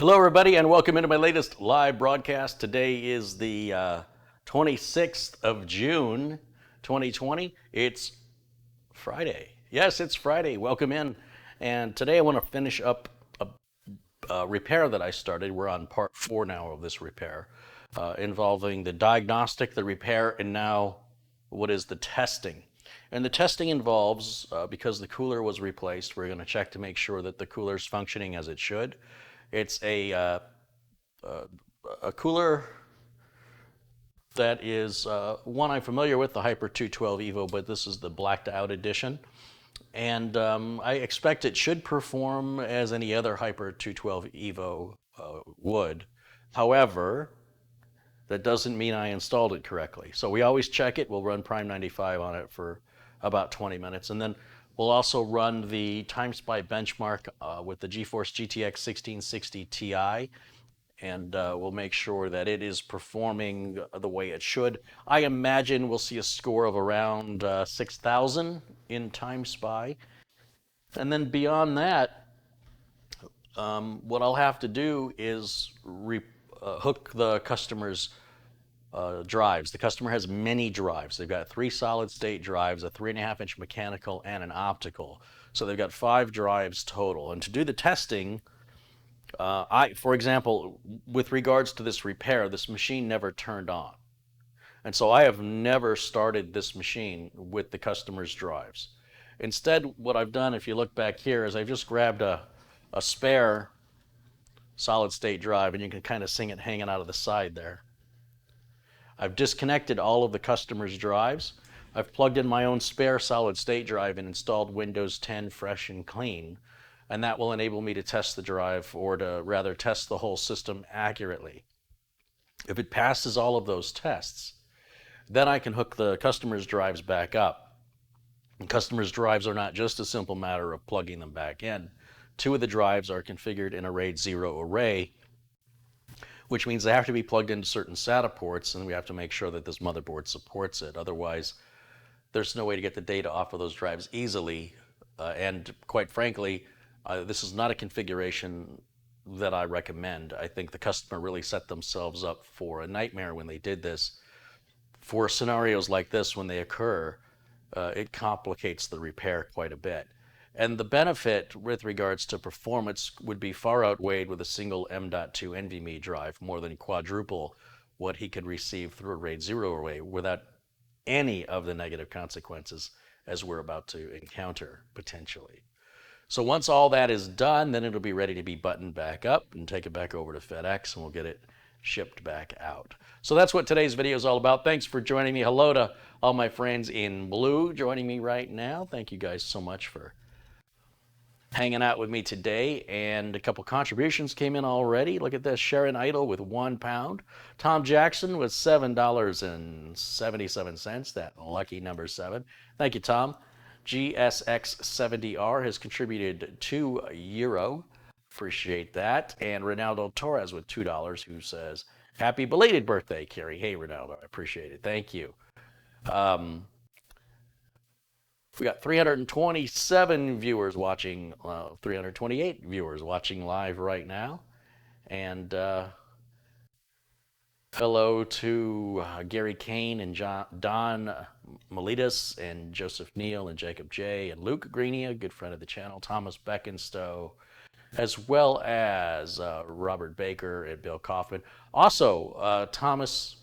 Hello, everybody, and welcome into my latest live broadcast. Today is the 26th of June, 2020. It's Friday. Yes, it's Friday. Welcome in. And today I want to finish up a repair that I started. We're on part 4 now of this repair, involving the diagnostic, the repair, and now what is the testing. And the testing involves, because the cooler was replaced, we're going to check to make sure that the cooler is functioning as it should. It's a cooler that is one I'm familiar with, the Hyper 212 Evo, but this is the blacked out edition. And I expect it should perform as any other Hyper 212 Evo would. However, that doesn't mean I installed it correctly. So we always check it. We'll run Prime 95 on it for about 20 minutes. And then we'll also run the TimeSpy benchmark with the GeForce GTX 1660 Ti, and we'll make sure that it is performing the way it should. I imagine we'll see a score of around 6,000 in TimeSpy. And then beyond that, what I'll have to do is hook the customer's drives. The customer has many drives. They've got 3 solid state drives, a 3.5-inch mechanical, and an optical. So they've got 5 drives total. And to do the testing, for example, with regards to this repair, this machine never turned on. And so I have never started this machine with the customer's drives. Instead, what I've done, if you look back here, is I've just grabbed a spare solid state drive, and you can kind of see it hanging out of the side there. I've disconnected all of the customer's drives. I've plugged in my own spare solid state drive and installed Windows 10 fresh and clean. And that will enable me to test the drive, or to rather test the whole system accurately. If it passes all of those tests, then I can hook the customer's drives back up. And customers' drives are not just a simple matter of plugging them back in. 2 of the drives are configured in a RAID 0 array, which means they have to be plugged into certain SATA ports, and we have to make sure that this motherboard supports it. Otherwise, there's no way to get the data off of those drives easily. And quite frankly, this is not a configuration that I recommend. I think the customer really set themselves up for a nightmare when they did this. For scenarios like this, when they occur, it complicates the repair quite a bit. And the benefit with regards to performance would be far outweighed with a single M.2 NVMe drive, more than quadruple what he could receive through a RAID 0 array without any of the negative consequences as we're about to encounter potentially. So once all that is done, then it'll be ready to be buttoned back up and take it back over to FedEx, and we'll get it shipped back out. So that's what today's video is all about. Thanks for joining me. Hello to all my friends in blue joining me right now. Thank you guys so much for hanging out with me today. And a couple contributions came in already. Look at this. Sharon Idle with £1. Tom Jackson with $7.77. That lucky number 7. Thank you, Tom. GSX70R has contributed €2. Appreciate that. And Ronaldo Torres with $2, who says, happy belated birthday, Carey. Hey, Ronaldo, I appreciate it. Thank you. We got 327 viewers watching, 328 viewers watching live right now. And hello to Gary Kane and Don Melitas and Joseph Neal and Jacob J. and Luke Greenia, good friend of the channel, Thomas Beckenstowe, as well as Robert Baker and Bill Kaufman. Also, Thomas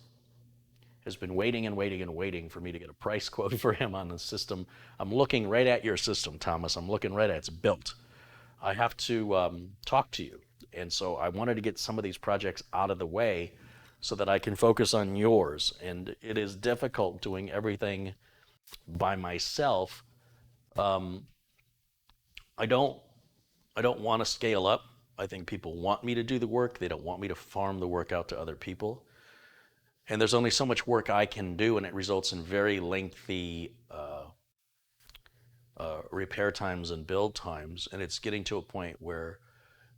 has been waiting and waiting and waiting for me to get a price quote for him on the system. I'm looking right at your system, Thomas. I'm looking right at it. It's built. I have to talk to you. And so I wanted to get some of these projects out of the way so that I can focus on yours. And it is difficult doing everything by myself. I don't want to scale up. I think people want me to do the work. They don't want me to farm the work out to other people. And there's only so much work I can do, and it results in very lengthy repair times and build times. And it's getting to a point where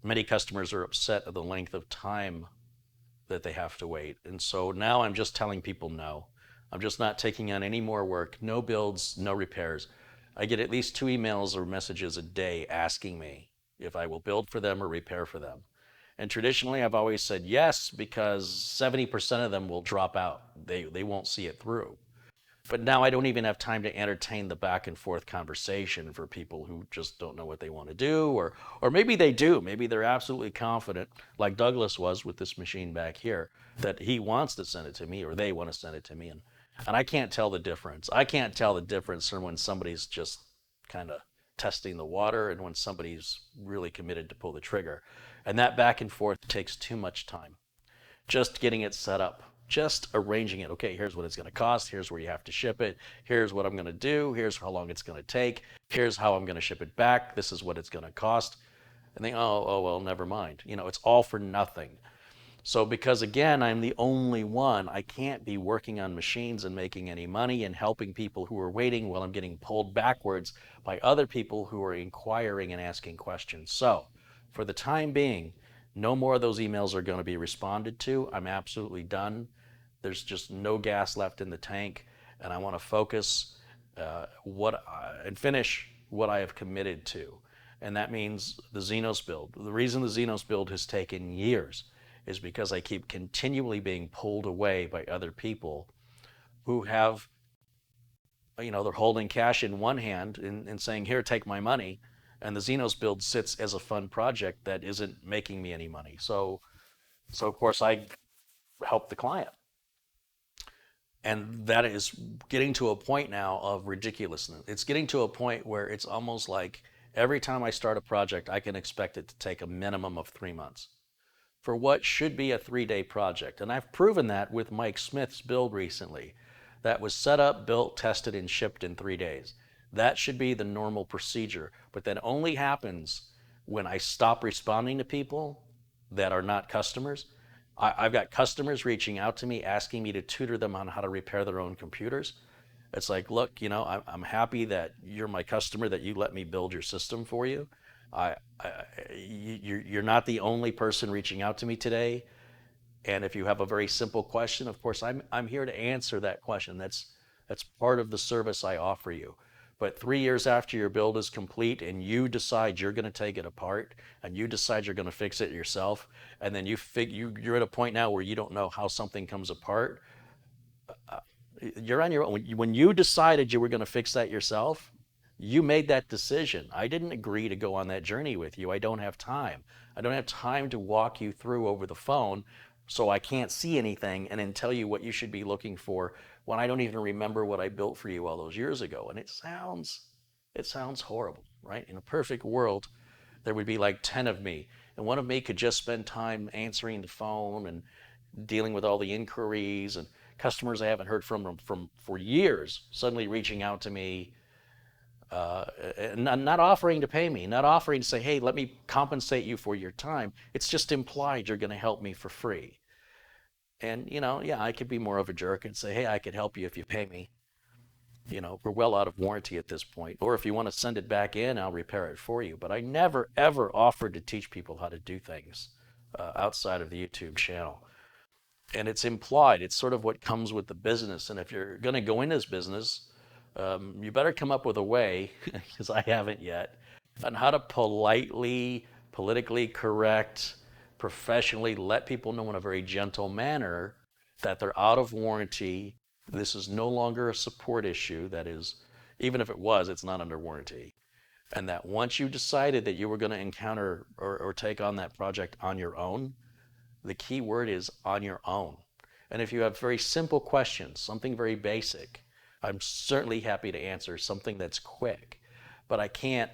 many customers are upset at the length of time that they have to wait. And so now I'm just telling people no. I'm just not taking on any more work. No builds, no repairs. I get at least 2 emails or messages a day asking me if I will build for them or repair for them. And traditionally, I've always said yes because 70% of them will drop out. They won't see it through. But now I don't even have time to entertain the back and forth conversation for people who just don't know what they want to do, or maybe they do. Maybe they're absolutely confident, like Douglas was with this machine back here, that he wants to send it to me or they want to send it to me, and I can't tell the difference. I can't tell the difference from when somebody's just kind of testing the water and when somebody's really committed to pull the trigger. And that back and forth takes too much time. Just getting it set up, just arranging it. Okay, here's what it's going to cost. Here's where you have to ship it. Here's what I'm going to do. Here's how long it's going to take. Here's how I'm going to ship it back. This is what it's going to cost. And then, well, never mind. It's all for nothing. So because again, I'm the only one, I can't be working on machines and making any money and helping people who are waiting while I'm getting pulled backwards by other people who are inquiring and asking questions. So for the time being, no more of those emails are going to be responded to. I'm absolutely done. There's just no gas left in the tank, and I want to focus and finish what I have committed to. And that means the Xenos build. The reason the Xenos build has taken years is because I keep continually being pulled away by other people who have, they're holding cash in one hand and saying, here, take my money. And the Xenos build sits as a fun project that isn't making me any money. So of course I help the client. And that is getting to a point now of ridiculousness. It's getting to a point where it's almost like every time I start a project, I can expect it to take a minimum of 3 months for what should be a 3-day project. And I've proven that with Mike Smith's build recently. That was set up, built, tested, and shipped in 3 days. That should be the normal procedure, but that only happens when I stop responding to people that are not customers. I've got customers reaching out to me, asking me to tutor them on how to repair their own computers. It's like, look, I'm happy that you're my customer, that you let me build your system for you. You're not the only person reaching out to me today. And if you have a very simple question, of course, I'm here to answer that question. That's part of the service I offer you. But 3 years after your build is complete and you decide you're going to take it apart and you decide you're going to fix it yourself, and then you're at a point now where you don't know how something comes apart, you're on your own. When you decided you were going to fix that yourself, you made that decision. I didn't agree to go on that journey with you. I don't have time. I don't have time to walk you through over the phone, so I can't see anything and then tell you what you should be looking for when I don't even remember what I built for you all those years ago. And it sounds horrible, right? In a perfect world, there would be like 10 of me, and one of me could just spend time answering the phone and dealing with all the inquiries, and customers I haven't heard from for years suddenly reaching out to me, not offering to pay me, not offering to say, hey, let me compensate you for your time. It's just implied you're going to help me for free. And, yeah, I could be more of a jerk and say, hey, I could help you if you pay me. We're well out of warranty at this point. Or if you want to send it back in, I'll repair it for you. But I never, ever offered to teach people how to do things outside of the YouTube channel. And it's implied. It's sort of what comes with the business. And if you're going to go in this business, you better come up with a way, because I haven't yet, on how to politely, politically correct, professionally let people know in a very gentle manner that they're out of warranty. This is no longer a support issue. That is, even if it was, it's not under warranty. And that once you decided that you were going to encounter or take on that project on your own, the key word is on your own. And if you have very simple questions, something very basic, I'm certainly happy to answer something that's quick. But I can't,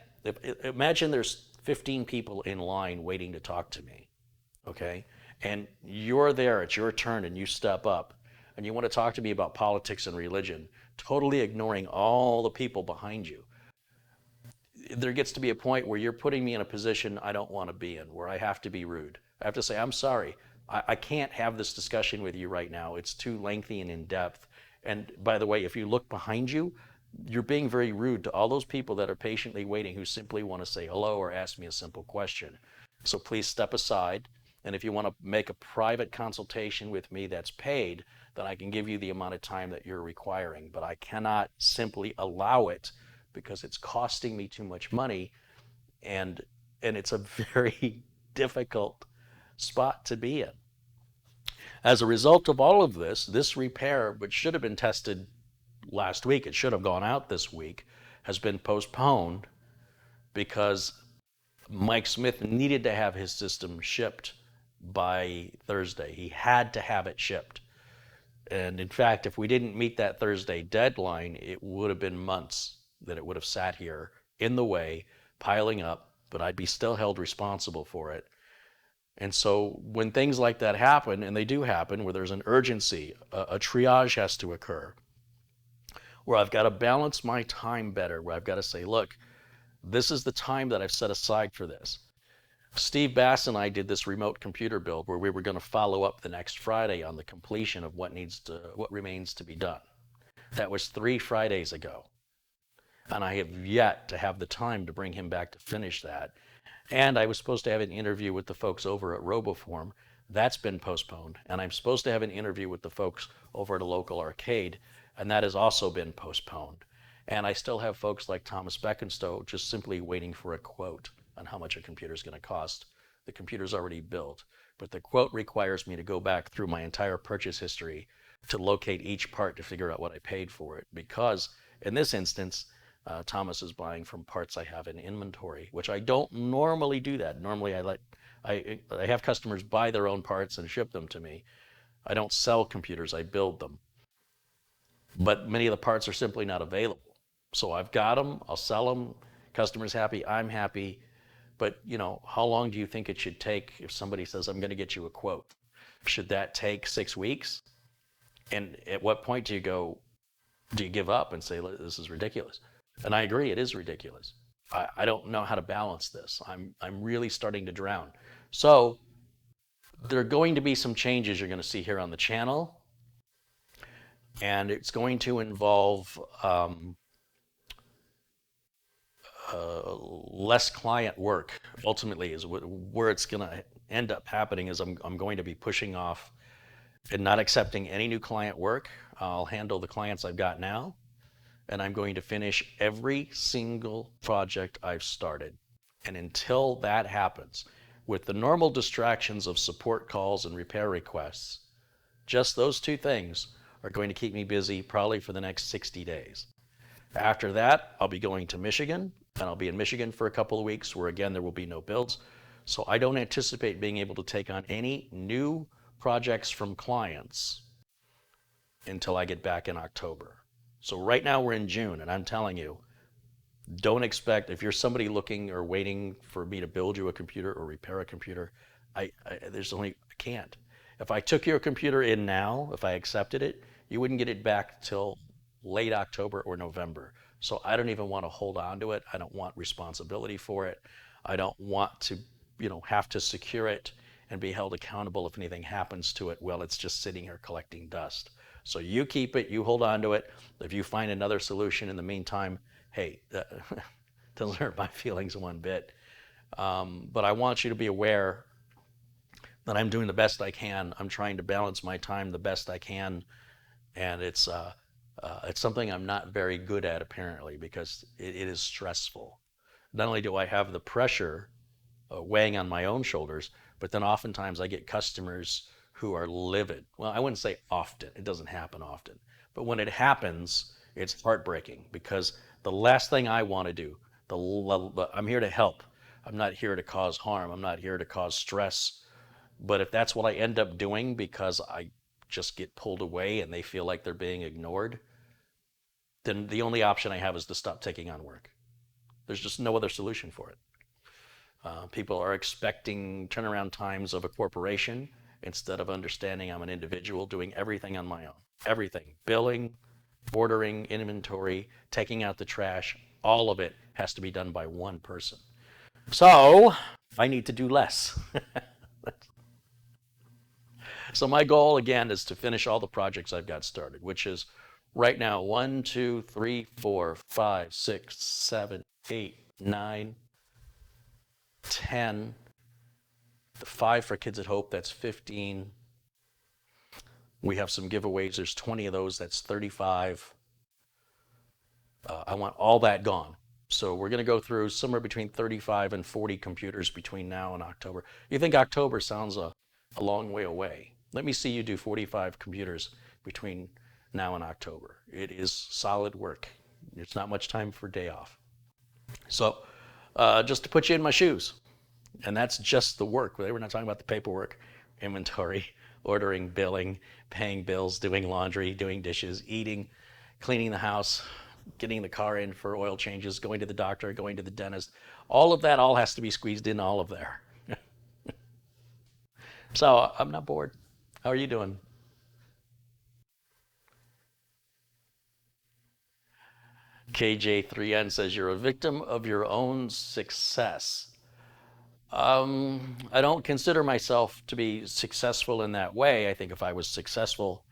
imagine there's 15 people in line waiting to talk to me, okay? And you're there, it's your turn, and you step up, and you want to talk to me about politics and religion, totally ignoring all the people behind you. There gets to be a point where you're putting me in a position I don't want to be in, where I have to be rude. I have to say, I'm sorry, I can't have this discussion with you right now. It's too lengthy and in-depth. And by the way, if you look behind you, you're being very rude to all those people that are patiently waiting who simply want to say hello or ask me a simple question. So please step aside. And if you want to make a private consultation with me that's paid, then I can give you the amount of time that you're requiring. But I cannot simply allow it because it's costing me too much money. And it's a very difficult spot to be in. As a result of all of this, this repair, which should have been tested last week, it should have gone out this week, has been postponed because Mike Smith needed to have his system shipped by Thursday. He had to have it shipped. And in fact, if we didn't meet that Thursday deadline, it would have been months that it would have sat here in the way, piling up, but I'd be still held responsible for it. And so when things like that happen, and they do happen, where there's an urgency, a triage has to occur, where I've got to balance my time better, where I've got to say, look, this is the time that I've set aside for this. Steve Bass and I did this remote computer build where we were going to follow up the next Friday on the completion of what remains to be done. That was 3 Fridays ago. And I have yet to have the time to bring him back to finish that. And I was supposed to have an interview with the folks over at RoboForm. That's been postponed. And I'm supposed to have an interview with the folks over at a local arcade, and that has also been postponed. And I still have folks like Thomas Beckenstowe just simply waiting for a quote on how much a computer is going to cost. The computer's already built, but the quote requires me to go back through my entire purchase history to locate each part to figure out what I paid for it. Because in this instance, Thomas is buying from parts I have in inventory, which I don't normally do that. Normally I have customers buy their own parts and ship them to me. I don't sell computers, I build them. But many of the parts are simply not available. So I've got them, I'll sell them, customer's happy, I'm happy. But how long do you think it should take if somebody says, I'm going to get you a quote? Should that take 6 weeks? And at what point do you give up and say, this is ridiculous? And I agree, it is ridiculous. I don't know how to balance this. I'm really starting to drown. So there are going to be some changes you're going to see here on the channel. And it's going to involve less client work. Ultimately, is where it's going to end up happening. Is I'm going to be pushing off and not accepting any new client work. I'll handle the clients I've got now, and I'm going to finish every single project I've started. And until that happens, with the normal distractions of support calls and repair requests, just those 2 things are going to keep me busy probably for the next 60 days. After that, I'll be going to Michigan, and I'll be in Michigan for a couple of weeks where, again, there will be no builds. So I don't anticipate being able to take on any new projects from clients until I get back in October. So right now we're in June, and I'm telling you, don't expect, if you're somebody looking or waiting for me to build you a computer or repair a computer, I can't. If I took your computer in now, if I accepted it, you wouldn't get it back till late October or November. So I don't even want to hold on to it. I don't want responsibility for it. I don't want to, have to secure it and be held accountable if anything happens to it while it's just sitting here collecting dust. So you keep it, you hold on to it. If you find another solution in the meantime, hey, doesn't hurt my feelings one bit. But I want you to be aware that I'm doing the best I can. I'm trying to balance my time the best I can. And it's something I'm not very good at, apparently, because it is stressful. Not only do I have the pressure weighing on my own shoulders, but then oftentimes I get customers who are livid. Well, I wouldn't say often. It doesn't happen often. But when it happens, it's heartbreaking, because the last thing I want to do, I'm here to help. I'm not here to cause harm. I'm not here to cause stress. But if that's what I end up doing because I just get pulled away and they feel like they're being ignored, then the only option I have is to stop taking on work. There's just no other solution for it. People are expecting turnaround times of a corporation instead of understanding I'm an individual doing everything on my own. Everything. Billing, ordering, inventory, taking out the trash, all of it has to be done by one person. So I need to do less. So my goal, again, is to finish all the projects I've got started, which is right now 1, 2, 3, 4, 5, 6, 7, 8, 9, 10, the 5 for Kids at Hope, that's 15. We have some giveaways, there's 20 of those, that's 35. I want all that gone. So we're going to go through somewhere between 35 and 40 computers between now and October. You think October sounds a long way away? Let me see you do 45 computers between now and October. It is solid work. It's not much time for day off. So just to put you in my shoes, and that's just the work. We're not talking about the paperwork, inventory, ordering, billing, paying bills, doing laundry, doing dishes, eating, cleaning the house, getting the car in for oil changes, going to the doctor, going to the dentist. All of that all has to be squeezed in all of there. So I'm not bored. How are you doing? KJ3N says you're a victim of your own success. I don't consider myself to be successful in that way. I think if I was successful,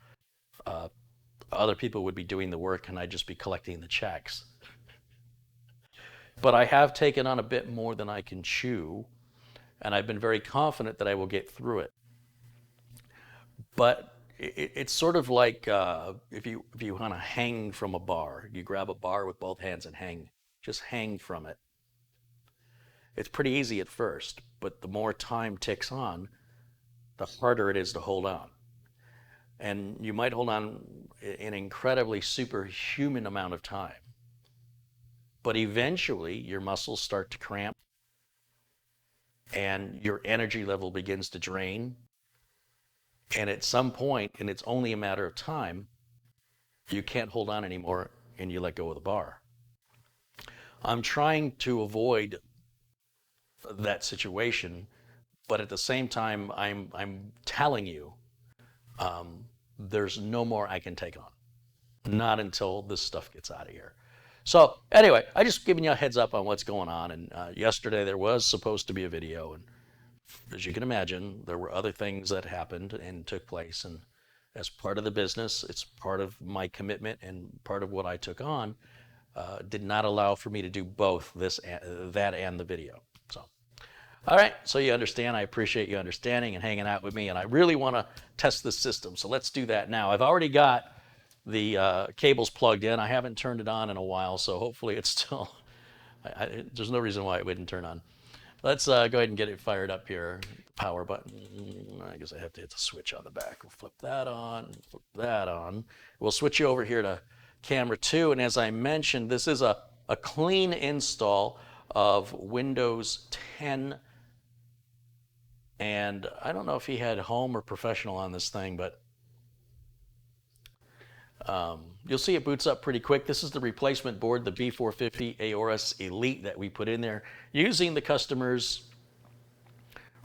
other people would be doing the work and I'd just be collecting the checks. But I have taken on a bit more than I can chew, and I've been very confident that I will get through it. But it's sort of like if you want to hang from a bar, you grab a bar with both hands and hang, just hang from it. It's pretty easy at first, but the more time ticks on, the harder it is to hold on. And you might hold on an incredibly superhuman amount of time. But eventually, your muscles start to cramp and your energy level begins to drain. And at some point, and it's only a matter of time, you can't hold on anymore and you let go of the bar. I'm trying to avoid that situation, but at the same time, I'm telling you, there's no more I can take on. Not until this stuff gets out of here. So anyway, I just giving you a heads up on what's going on. And yesterday there was supposed to be a video, and as you can imagine, there were other things that happened and took place. And as part of the business, it's part of my commitment and part of what I took on. Did not allow for me to do both that and the video. So, all right, so you understand. I appreciate you understanding and hanging out with me, and I really want to test this system. So let's do that now. I've already got the cables plugged in. I haven't turned it on in a while, so hopefully it's still, there's no reason why it wouldn't turn on. Let's go ahead and get it fired up here. Power button. I guess I have to hit the switch on the back. We'll flip that on, flip that on. We'll switch you over here to camera 2, and as I mentioned, this is a clean install of Windows 10, and I don't know if he had home or professional on this thing, but you'll see it boots up pretty quick. This is the replacement board, the B450 Aorus Elite that we put in there using the customer's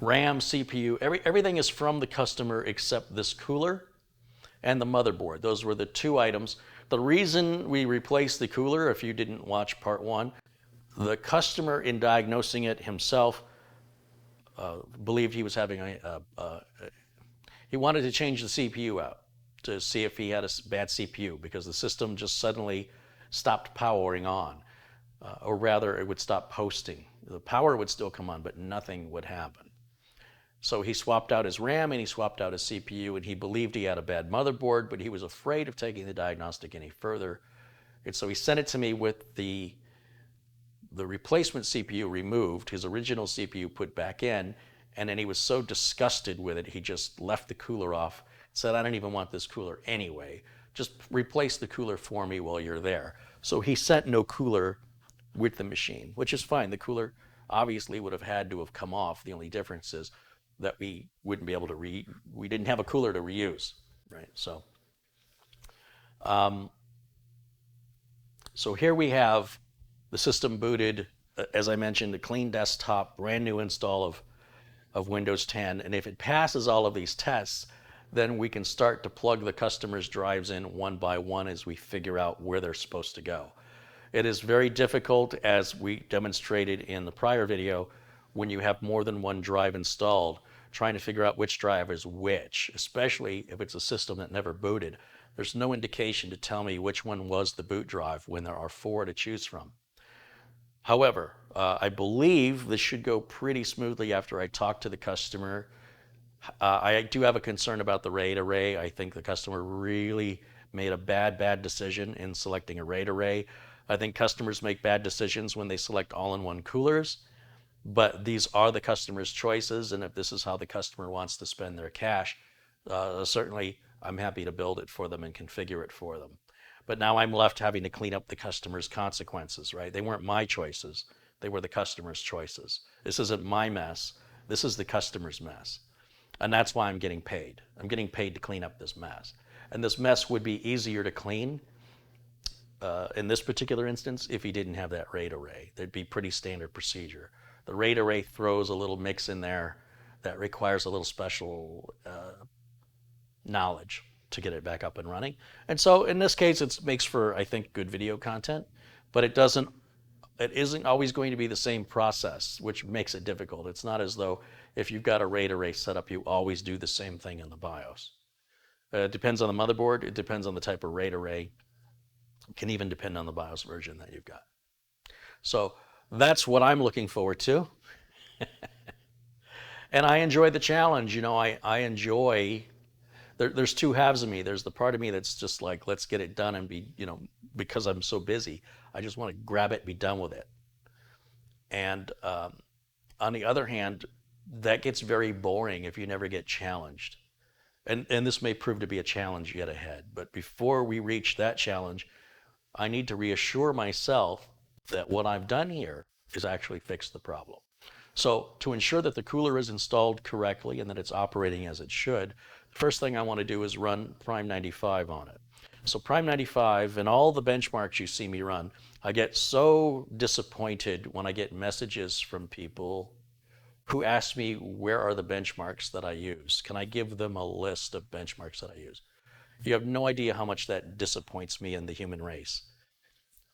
RAM, CPU. Everything is from the customer except this cooler and the motherboard. Those were the two items. The reason we replaced the cooler, if you didn't watch part 1, the customer in diagnosing it himself believed he was having he wanted to change the CPU out to see if he had a bad CPU because the system just suddenly stopped powering on, or rather it would stop posting. The power would still come on, but nothing would happen. So he swapped out his RAM and he swapped out his CPU, and he believed he had a bad motherboard, but he was afraid of taking the diagnostic any further. And so he sent it to me with the replacement CPU removed, his original CPU put back in, and then he was so disgusted with it, he just left the cooler off, said, I don't even want this cooler anyway. Just replace the cooler for me while you're there. So he sent no cooler with the machine, which is fine. The cooler obviously would have had to have come off. The only difference is that we wouldn't be able to we didn't have a cooler to reuse, right? So, so here we have the system booted, as I mentioned, a clean desktop, brand new install of Windows 10. And if it passes all of these tests, then we can start to plug the customer's drives in one by one as we figure out where they're supposed to go. It is very difficult, as we demonstrated in the prior video, when you have more than one drive installed, trying to figure out which drive is which, especially if it's a system that never booted. There's no indication to tell me which one was the boot drive when there are 4 to choose from. However, I believe this should go pretty smoothly after I talk to the customer. I do have a concern about the RAID array. I think the customer really made a bad decision in selecting a RAID array. I think customers make bad decisions when they select all-in-one coolers, but these are the customer's choices, and if this is how the customer wants to spend their cash, certainly I'm happy to build it for them and configure it for them. But now I'm left having to clean up the customer's consequences, right? They weren't my choices. They were the customer's choices. This isn't my mess. This is the customer's mess. And that's why I'm getting paid. I'm getting paid to clean up this mess. And this mess would be easier to clean in this particular instance if you didn't have that RAID array. There'd be pretty standard procedure. The RAID array throws a little mix in there that requires a little special knowledge to get it back up and running. And so in this case, it makes for, I think, good video content, but it isn't always going to be the same process, which makes it difficult. It's not as though if you've got a RAID array set up, you always do the same thing in the BIOS. It depends on the motherboard. It depends on the type of RAID array. It can even depend on the BIOS version that you've got. So that's what I'm looking forward to. And I enjoy the challenge. You know, I enjoy, there's two halves of me. There's the part of me that's just like, let's get it done and be, you know, because I'm so busy, I just want to grab it and be done with it. And on the other hand, that gets very boring if you never get challenged. And this may prove to be a challenge yet ahead. But before we reach that challenge, I need to reassure myself that what I've done here is actually fix the problem. So to ensure that the cooler is installed correctly and that it's operating as it should, the first thing I want to do is run Prime 95 on it. So Prime 95 and all the benchmarks you see me run, I get so disappointed when I get messages from people who ask me where are the benchmarks that I use. Can I give them a list of benchmarks that I use? You have no idea how much that disappoints me and the human race.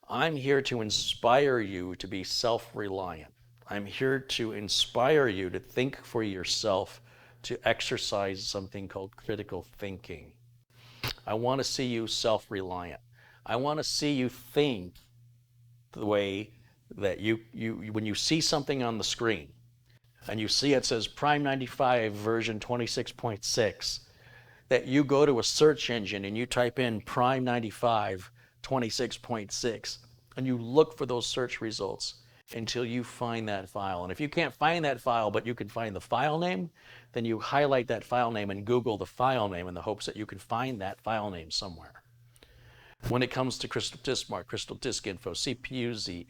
I'm here to inspire you to be self-reliant. I'm here to inspire you to think for yourself, to exercise something called critical thinking. I want to see you self-reliant. I want to see you think the way that you when you see something on the screen and you see it says Prime 95 version 26.6, that you go to a search engine and you type in Prime 95 26.6 and you look for those search results until you find that file. And if you can't find that file, but you can find the file name, then you highlight that file name and Google the file name in the hopes that you can find that file name somewhere. When it comes to Crystal Disk Mark, Crystal Disk Info, CPUZ,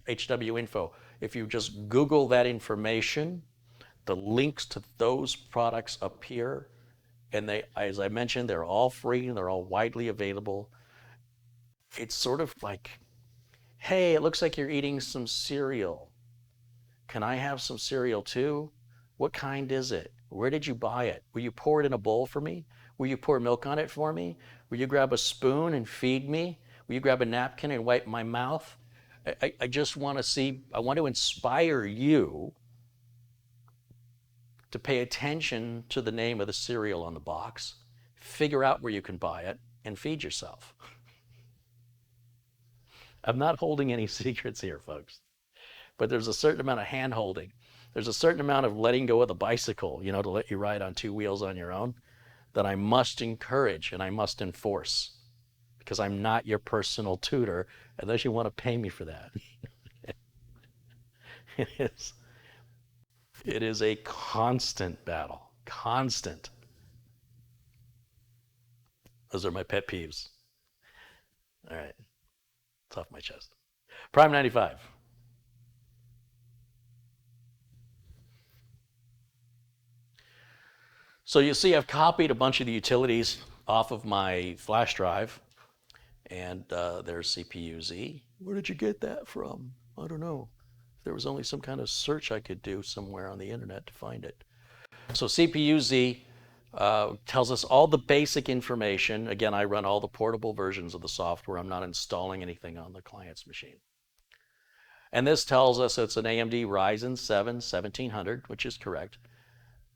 HW Info, if you just Google that information, the links to those products appear, and they, as I mentioned, they're all free and they're all widely available. It's sort of like, hey, it looks like you're eating some cereal. Can I have some cereal too? What kind is it? Where did you buy it? Will you pour it in a bowl for me? Will you pour milk on it for me? Will you grab a spoon and feed me? Will you grab a napkin and wipe my mouth? I just want to see, I want to inspire you to pay attention to the name of the cereal on the box, figure out where you can buy it, and feed yourself. I'm not holding any secrets here, folks, but there's a certain amount of hand holding. There's a certain amount of letting go of the bicycle, you know, to let you ride on two wheels on your own, that I must encourage and I must enforce, because I'm not your personal tutor unless you want to pay me for that. It is a constant battle, constant. Those are my pet peeves. All right, it's off my chest. Prime 95. So you see I've copied a bunch of the utilities off of my flash drive, and there's CPUZ. Where did you get that from? I don't know. There was only some kind of search I could do somewhere on the internet to find it. So CPUZ tells us all the basic information. Again, I run all the portable versions of the software. I'm not installing anything on the client's machine. And this tells us it's an AMD Ryzen 7 1700, which is correct.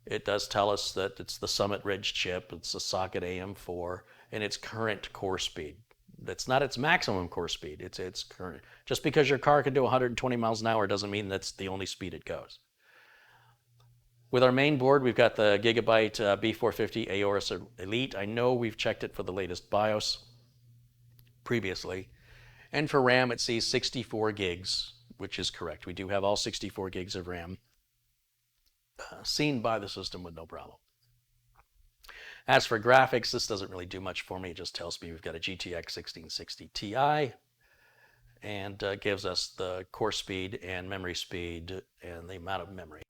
It does tell us that it's the Summit Ridge chip, it's a socket AM4, and its current core speed. That's not its maximum core speed, it's its current. Just because your car can do 120 miles an hour doesn't mean that's the only speed it goes. With our main board, we've got the Gigabyte B450 Aorus Elite. I know we've checked it for the latest BIOS previously, And for RAM, it sees 64 gigs, which is correct. We do have all 64 gigs of RAM seen by the system with no problem. As for graphics, this doesn't really do much for me. It just tells me we've got a GTX 1660 Ti and gives us the core speed and memory speed and the amount of memory.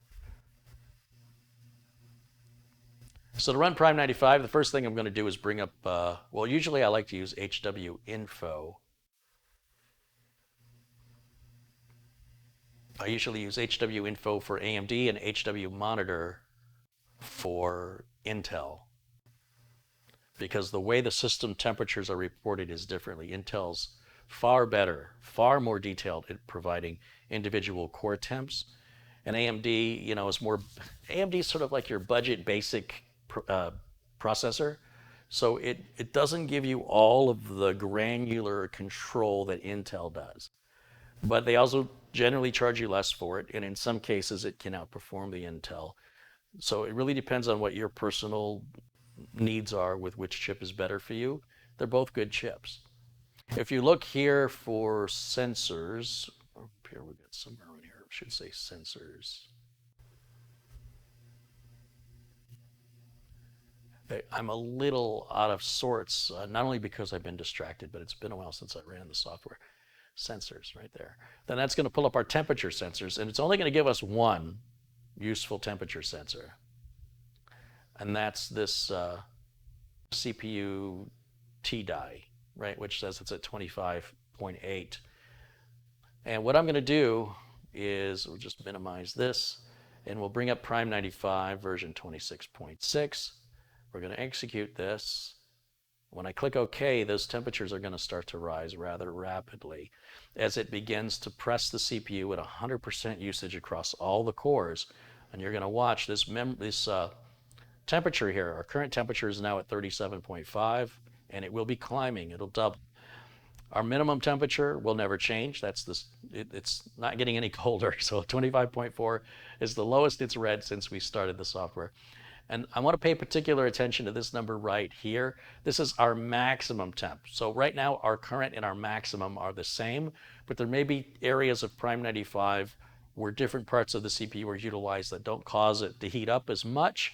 So to run Prime 95, the first thing I'm going to do is bring up, well, usually I like to use HW Info. I usually use HW Info for AMD and HW Monitor for Intel, because the way the system temperatures are reported is differently. Intel's far better, far more detailed at providing individual core temps. And AMD, you know, is more, AMD is sort of like your budget basic processor. So it doesn't give you all of the granular control that Intel does. But they also generally charge you less for it. And in some cases, it can outperform the Intel. So it really depends on what your personal needs are with which chip is better for you. They're both good chips. If you look here for sensors, up here we got somewhere around here, I should say sensors. I'm a little out of sorts, not only because I've been distracted, but it's been a while since I ran the software. Sensors right there. Then that's going to pull up our temperature sensors, and it's only going to give us one useful temperature sensor. And that's this CPU T-die, right, which says it's at 25.8. And what I'm going to do is we'll just minimize this, and we'll bring up Prime 95 version 26.6. We're going to execute this. When I click OK, those temperatures are going to start to rise rather rapidly as it begins to press the CPU at 100% usage across all the cores. And you're going to watch this temperature here. Our current temperature is now at 37.5, and it will be climbing. It'll double. Our minimum temperature will never change. It's not getting any colder. So 25.4 is the lowest it's read since we started the software. And I want to pay particular attention to this number right here. This is our maximum temp. So right now, our current and our maximum are the same, but there may be areas of Prime 95 where different parts of the CPU are utilized that don't cause it to heat up as much.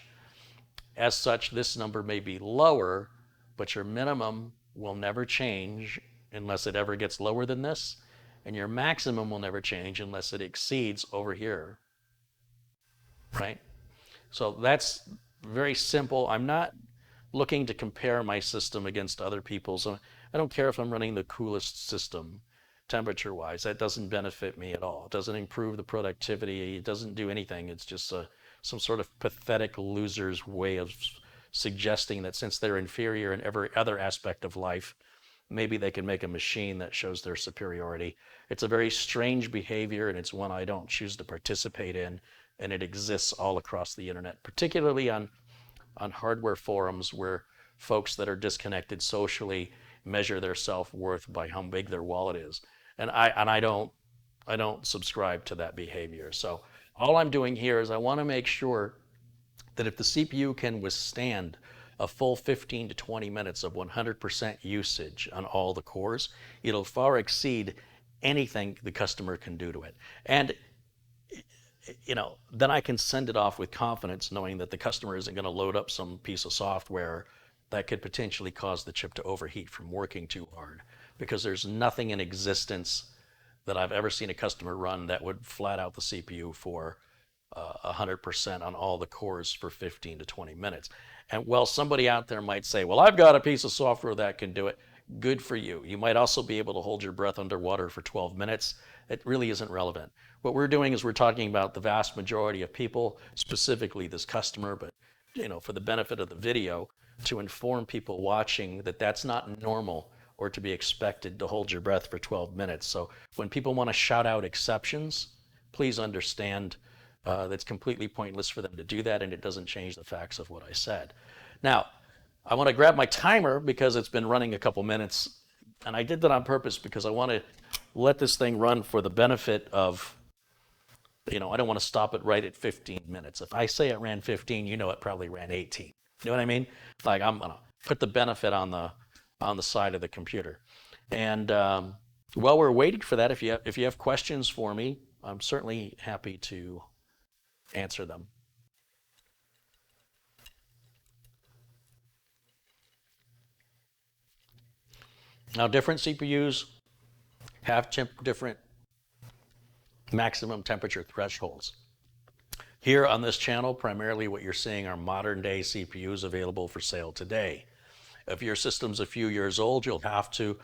As such, this number may be lower, but your minimum will never change unless it ever gets lower than this, and your maximum will never change unless it exceeds over here, right? So that's very simple. I'm not looking to compare my system against other people's. I don't care if I'm running the coolest system temperature-wise. That doesn't benefit me at all. It doesn't improve the productivity. It doesn't do anything. It's just some sort of pathetic loser's way of suggesting that since they're inferior in every other aspect of life, maybe they can make a machine that shows their superiority. It's a very strange behavior, and it's one I don't choose to participate in. And it exists all across the internet, particularly on hardware forums where folks that are disconnected socially measure their self-worth by how big their wallet is. And I don't subscribe to that behavior. So all I'm doing here is I want to make sure that if the CPU can withstand a full 15 to 20 minutes of 100% usage on all the cores, it'll far exceed anything the customer can do to it. And you know, then I can send it off with confidence knowing that the customer isn't going to load up some piece of software that could potentially cause the chip to overheat from working too hard, because there's nothing in existence that I've ever seen a customer run that would flat out the CPU for 100% on all the cores for 15 to 20 minutes. And while somebody out there might say, well, I've got a piece of software that can do it, good for you. You might also be able to hold your breath underwater for 12 minutes. It really isn't relevant. What we're doing is we're talking about the vast majority of people, specifically this customer, but you know, for the benefit of the video, to inform people watching that that's not normal or to be expected to hold your breath for 12 minutes. So when people want to shout out exceptions, please understand that's completely pointless for them to do that, and it doesn't change the facts of what I said. Now, I want to grab my timer because it's been running a couple minutes, and I did that on purpose because I want to let this thing run for the benefit of, you know, I don't want to stop it right at 15 minutes. If I say it ran 15, you know it probably ran 18. You know what I mean? Like, I'm going to put the benefit on the side of the computer. And While we're waiting for that, if you have questions for me, I'm certainly happy to answer them. Now, different CPUs have different maximum temperature thresholds. Here on this channel, primarily what you're seeing are modern day CPUs available for sale today. If your system's a few years old, you'll have to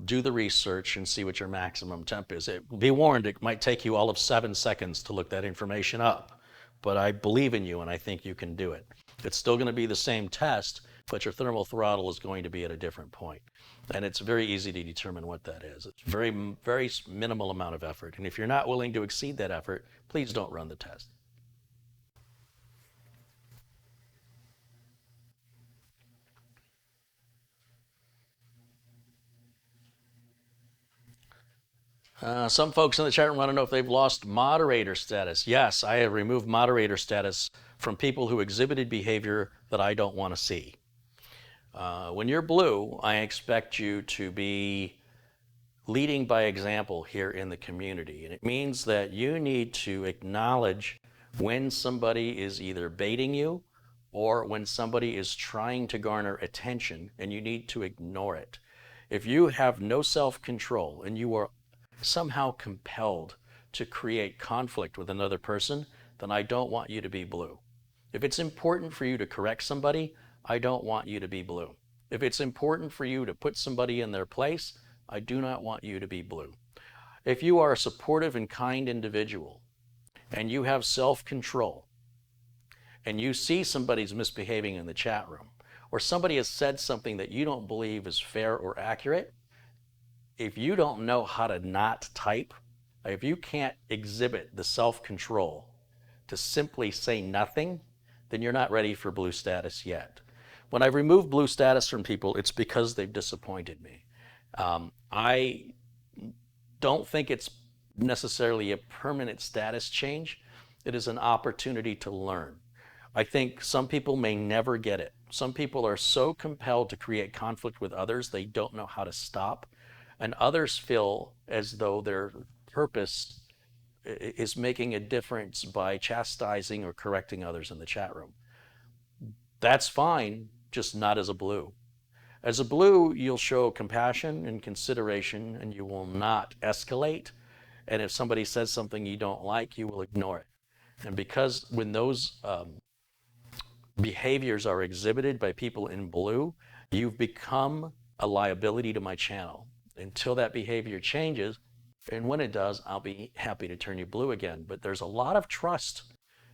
do the research and see what your maximum temp is. Be warned, it might take you all of 7 seconds to look that information up, but I believe in you and I think you can do it. It's still going to be the same test, but your thermal throttle is going to be at a different point. And it's very easy to determine what that is. It's very minimal amount of effort. And if you're not willing to exceed that effort, please don't run the test. Some folks in the chat room want to know if they've lost moderator status. Yes, I have removed moderator status from people who exhibited behavior that I don't want to see. When you're blue, I expect you to be leading by example here in the community. And it means that you need to acknowledge when somebody is either baiting you or when somebody is trying to garner attention, and you need to ignore it. If you have no self-control and you are somehow compelled to create conflict with another person, then I don't want you to be blue. If it's important for you to correct somebody, I don't want you to be blue. If it's important for you to put somebody in their place, I do not want you to be blue. If you are a supportive and kind individual and you have self-control and you see somebody's misbehaving in the chat room, or somebody has said something that you don't believe is fair or accurate, if you don't know how to not type, if you can't exhibit the self-control to simply say nothing, then you're not ready for blue status yet. When I've removed blue status from people, it's because they've disappointed me. I don't think it's necessarily a permanent status change. It is an opportunity to learn. I think some people may never get it. Some people are so compelled to create conflict with others, they don't know how to stop. And others feel as though their purpose is making a difference by chastising or correcting others in the chat room. That's fine, just not as a blue. As a blue, you'll show compassion and consideration, and you will not escalate. And if somebody says something you don't like, you will ignore it. And because when those behaviors are exhibited by people in blue, you've become a liability to my channel. Until that behavior changes, and when it does, I'll be happy to turn you blue again. But there's a lot of trust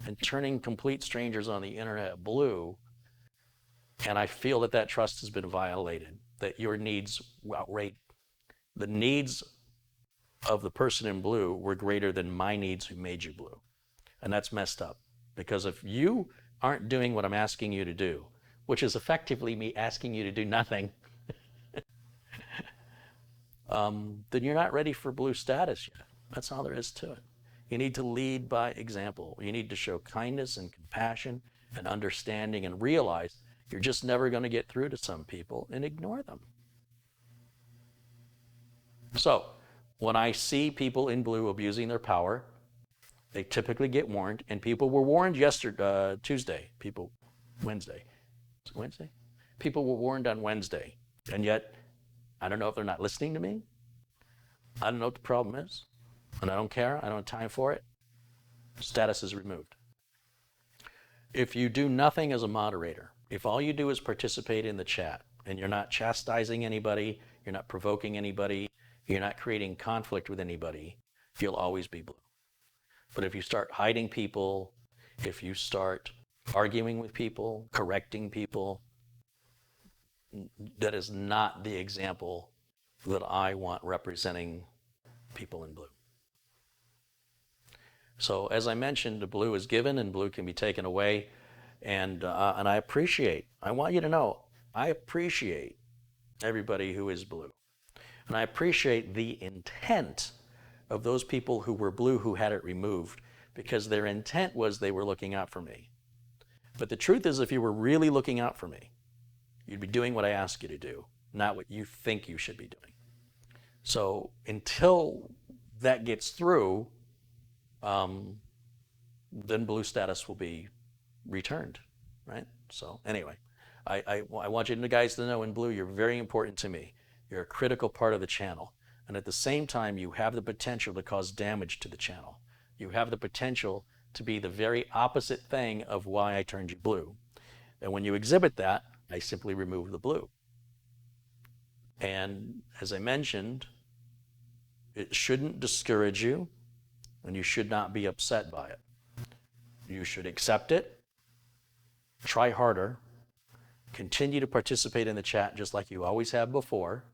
in turning complete strangers on the internet blue, and I feel that that trust has been violated, that your needs outrate the needs of the person in blue were greater than my needs who made you blue. And that's messed up, because if you aren't doing what I'm asking you to do, which is effectively me asking you to do nothing, then you're not ready for blue status yet. That's all there is to it. You need to lead by example. You need to show kindness and compassion and understanding and realize you're just never going to get through to some people, and ignore them. So when I see people in blue abusing their power, they typically get warned, and people were warned yesterday, Tuesday, Wednesday. Is it Wednesday? People were warned on Wednesday, and yet I don't know if they're not listening to me. I don't know what the problem is, and I don't care. I don't have time for it. Status is removed. If you do nothing as a moderator, if all you do is participate in the chat, and you're not chastising anybody, you're not provoking anybody, you're not creating conflict with anybody, you'll always be blue. But if you start hiding people, if you start arguing with people, correcting people, that is not the example that I want representing people in blue. So as I mentioned, the blue is given and blue can be taken away. And I want you to know, I appreciate everybody who is blue. And I appreciate the intent of those people who were blue who had it removed, because their intent was they were looking out for me. But the truth is, if you were really looking out for me, you'd be doing what I ask you to do, not what you think you should be doing. So until that gets through, then blue status will be returned, right? So anyway, I want you guys to know in blue, you're very important to me. You're a critical part of the channel. And at the same time, you have the potential to cause damage to the channel. You have the potential to be the very opposite thing of why I turned you blue. And when you exhibit that, I simply remove the blue. And as I mentioned, it shouldn't discourage you, and you should not be upset by it. You should accept it, try harder, continue to participate in the chat just like you always have before.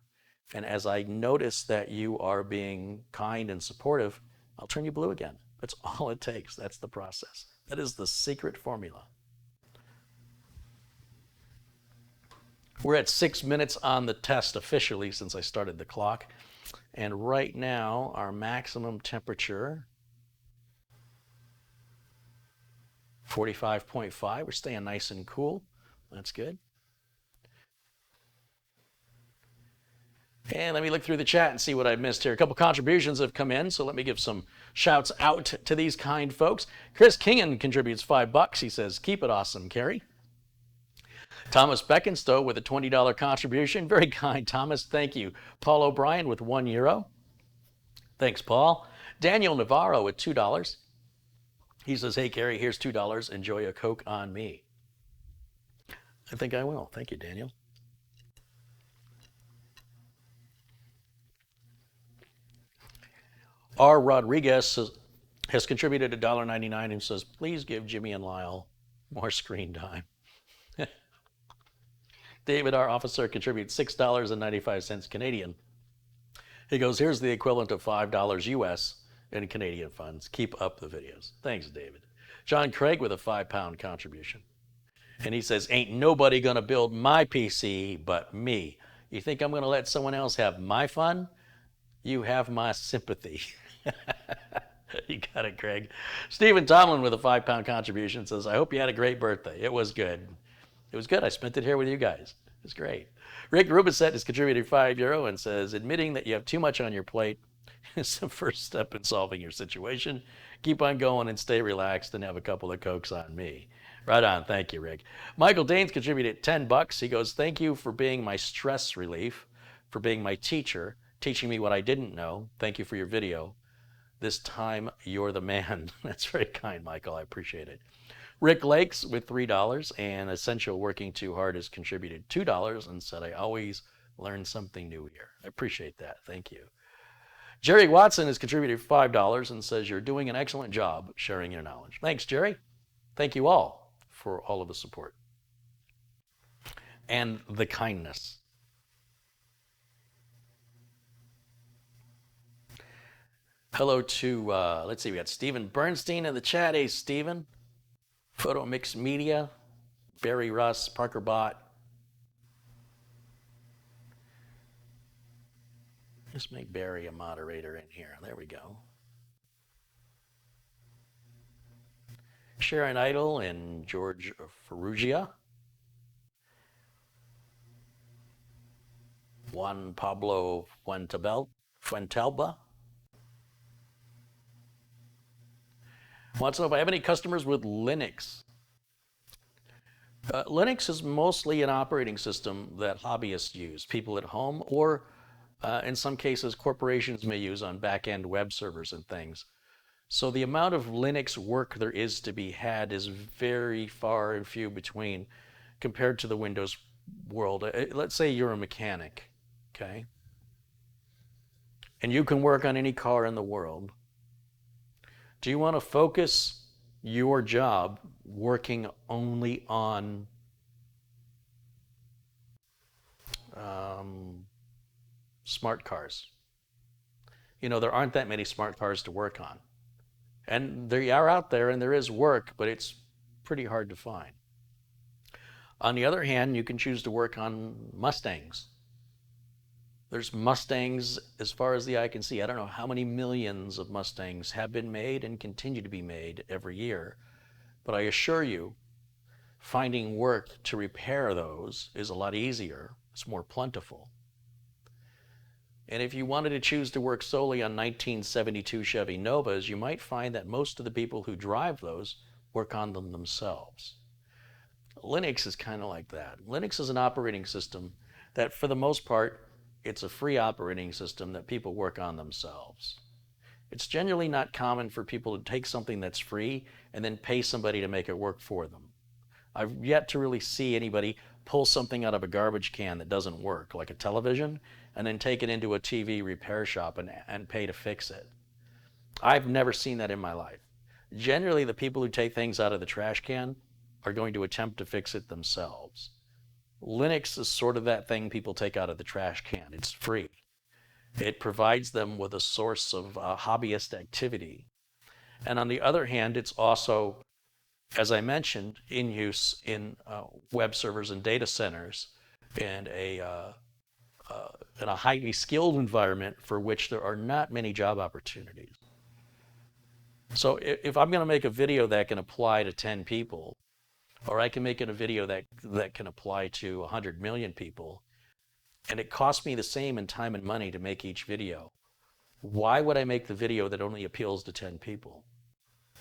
And as I notice that you are being kind and supportive, I'll turn you blue again. That's all it takes. That's the process. That is the secret formula. We're at 6 minutes on the test officially since I started the clock. And right now, our maximum temperature, 45.5. We're staying nice and cool. That's good. And let me look through the chat and see what I missed here. A couple contributions have come in, so let me give some shouts out to these kind folks. Chris Kingan contributes $5. He says, keep it awesome, Carey. Thomas Beckenstow with a $20 contribution. Very kind, Thomas. Thank you. Paul O'Brien with €1. Thanks, Paul. Daniel Navarro with $2. He says, hey, Carey, here's $2. Enjoy a Coke on me. I think I will. Thank you, Daniel. R. Rodriguez has contributed $1.99 and says, please give Jimmy and Lyle more screen time. David, our officer, contributes $6.95 Canadian. He goes, here's the equivalent of $5 US in Canadian funds. Keep up the videos. Thanks, David. John Craig with a £5 contribution. And he says, ain't nobody going to build my PC but me. You think I'm going to let someone else have my fun? You have my sympathy. You got it, Craig. Stephen Tomlin with a £5 contribution says, I hope you had a great birthday. It was good. It was good. I spent it here with you guys. It was great. Rick Rubiset has contributed €5 and says, admitting that you have too much on your plate is the first step in solving your situation. Keep on going and stay relaxed and have a couple of Cokes on me. Right on. Thank you, Rick. Michael Danes contributed $10. He goes, thank you for being my stress relief, for being my teacher, teaching me what I didn't know. Thank you for your video. This time, you're the man. That's very kind, Michael. I appreciate it. Rick Lakes with $3 and Essential Working Too Hard has contributed $2 and said, I always learn something new here. I appreciate that. Thank you. Jerry Watson has contributed $5 and says, you're doing an excellent job sharing your knowledge. Thanks, Jerry. Thank you all for all of the support and the kindness. Hello to, let's see, we got Stephen Bernstein in the chat. Hey, Stephen. Photo Mix Media, Barry Russ, Parker Bot. Just make Barry a moderator in here. There we go. Sharon Idle and George Ferrugia. Juan Pablo Fuentelba. Wants to know if I have any customers with Linux. Linux is mostly an operating system that hobbyists use, people at home, or in some cases, corporations may use on back-end web servers and things. So the amount of Linux work there is to be had is very far and few between compared to the Windows world. Let's say you're a mechanic, okay? And you can work on any car in the world. Do you want to focus your job working only on smart cars? You know, there aren't that many smart cars to work on. And they are out there and there is work, but it's pretty hard to find. On the other hand, you can choose to work on Mustangs. There's Mustangs as far as the eye can see. I don't know how many millions of Mustangs have been made and continue to be made every year. But I assure you, finding work to repair those is a lot easier. It's more plentiful. And if you wanted to choose to work solely on 1972 Chevy Novas, you might find that most of the people who drive those work on them themselves. Linux is kind of like that. Linux is an operating system that, for the most part, it's a free operating system that people work on themselves. It's generally not common for people to take something that's free and then pay somebody to make it work for them. I've yet to really see anybody pull something out of a garbage can that doesn't work, like a television, and then take it into a TV repair shop and pay to fix it. I've never seen that in my life. Generally, the people who take things out of the trash can are going to attempt to fix it themselves. Linux is sort of that thing people take out of the trash can. It's free. It provides them with a source of hobbyist activity. And on the other hand, it's also, as I mentioned, in use in web servers and data centers and in a highly skilled environment for which there are not many job opportunities. So if I'm going to make a video that can apply to 10 people, or I can make it a video that can apply to 100 million people, and it costs me the same in time and money to make each video, why would I make the video that only appeals to 10 people?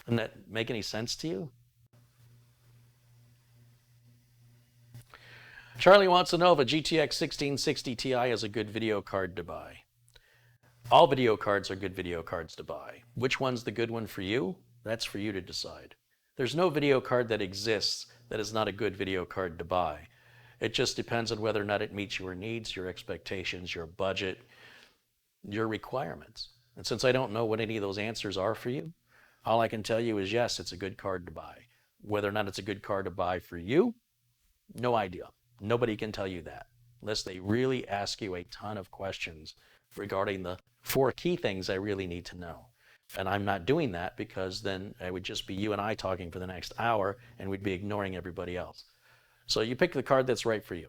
Doesn't that make any sense to you? Charlie wants to know if a GTX 1660 Ti is a good video card to buy. All video cards are good video cards to buy. Which one's the good one for you? That's for you to decide. There's no video card that exists that is not a good video card to buy. It just depends on whether or not it meets your needs, your expectations, your budget, your requirements. And since I don't know what any of those answers are for you, all I can tell you is yes, it's a good card to buy. Whether or not it's a good card to buy for you, no idea. Nobody can tell you that unless they really ask you a ton of questions regarding the 4 key things I really need to know. And I'm not doing that because then it would just be you and I talking for the next hour and we'd be ignoring everybody else. So you pick the card that's right for you.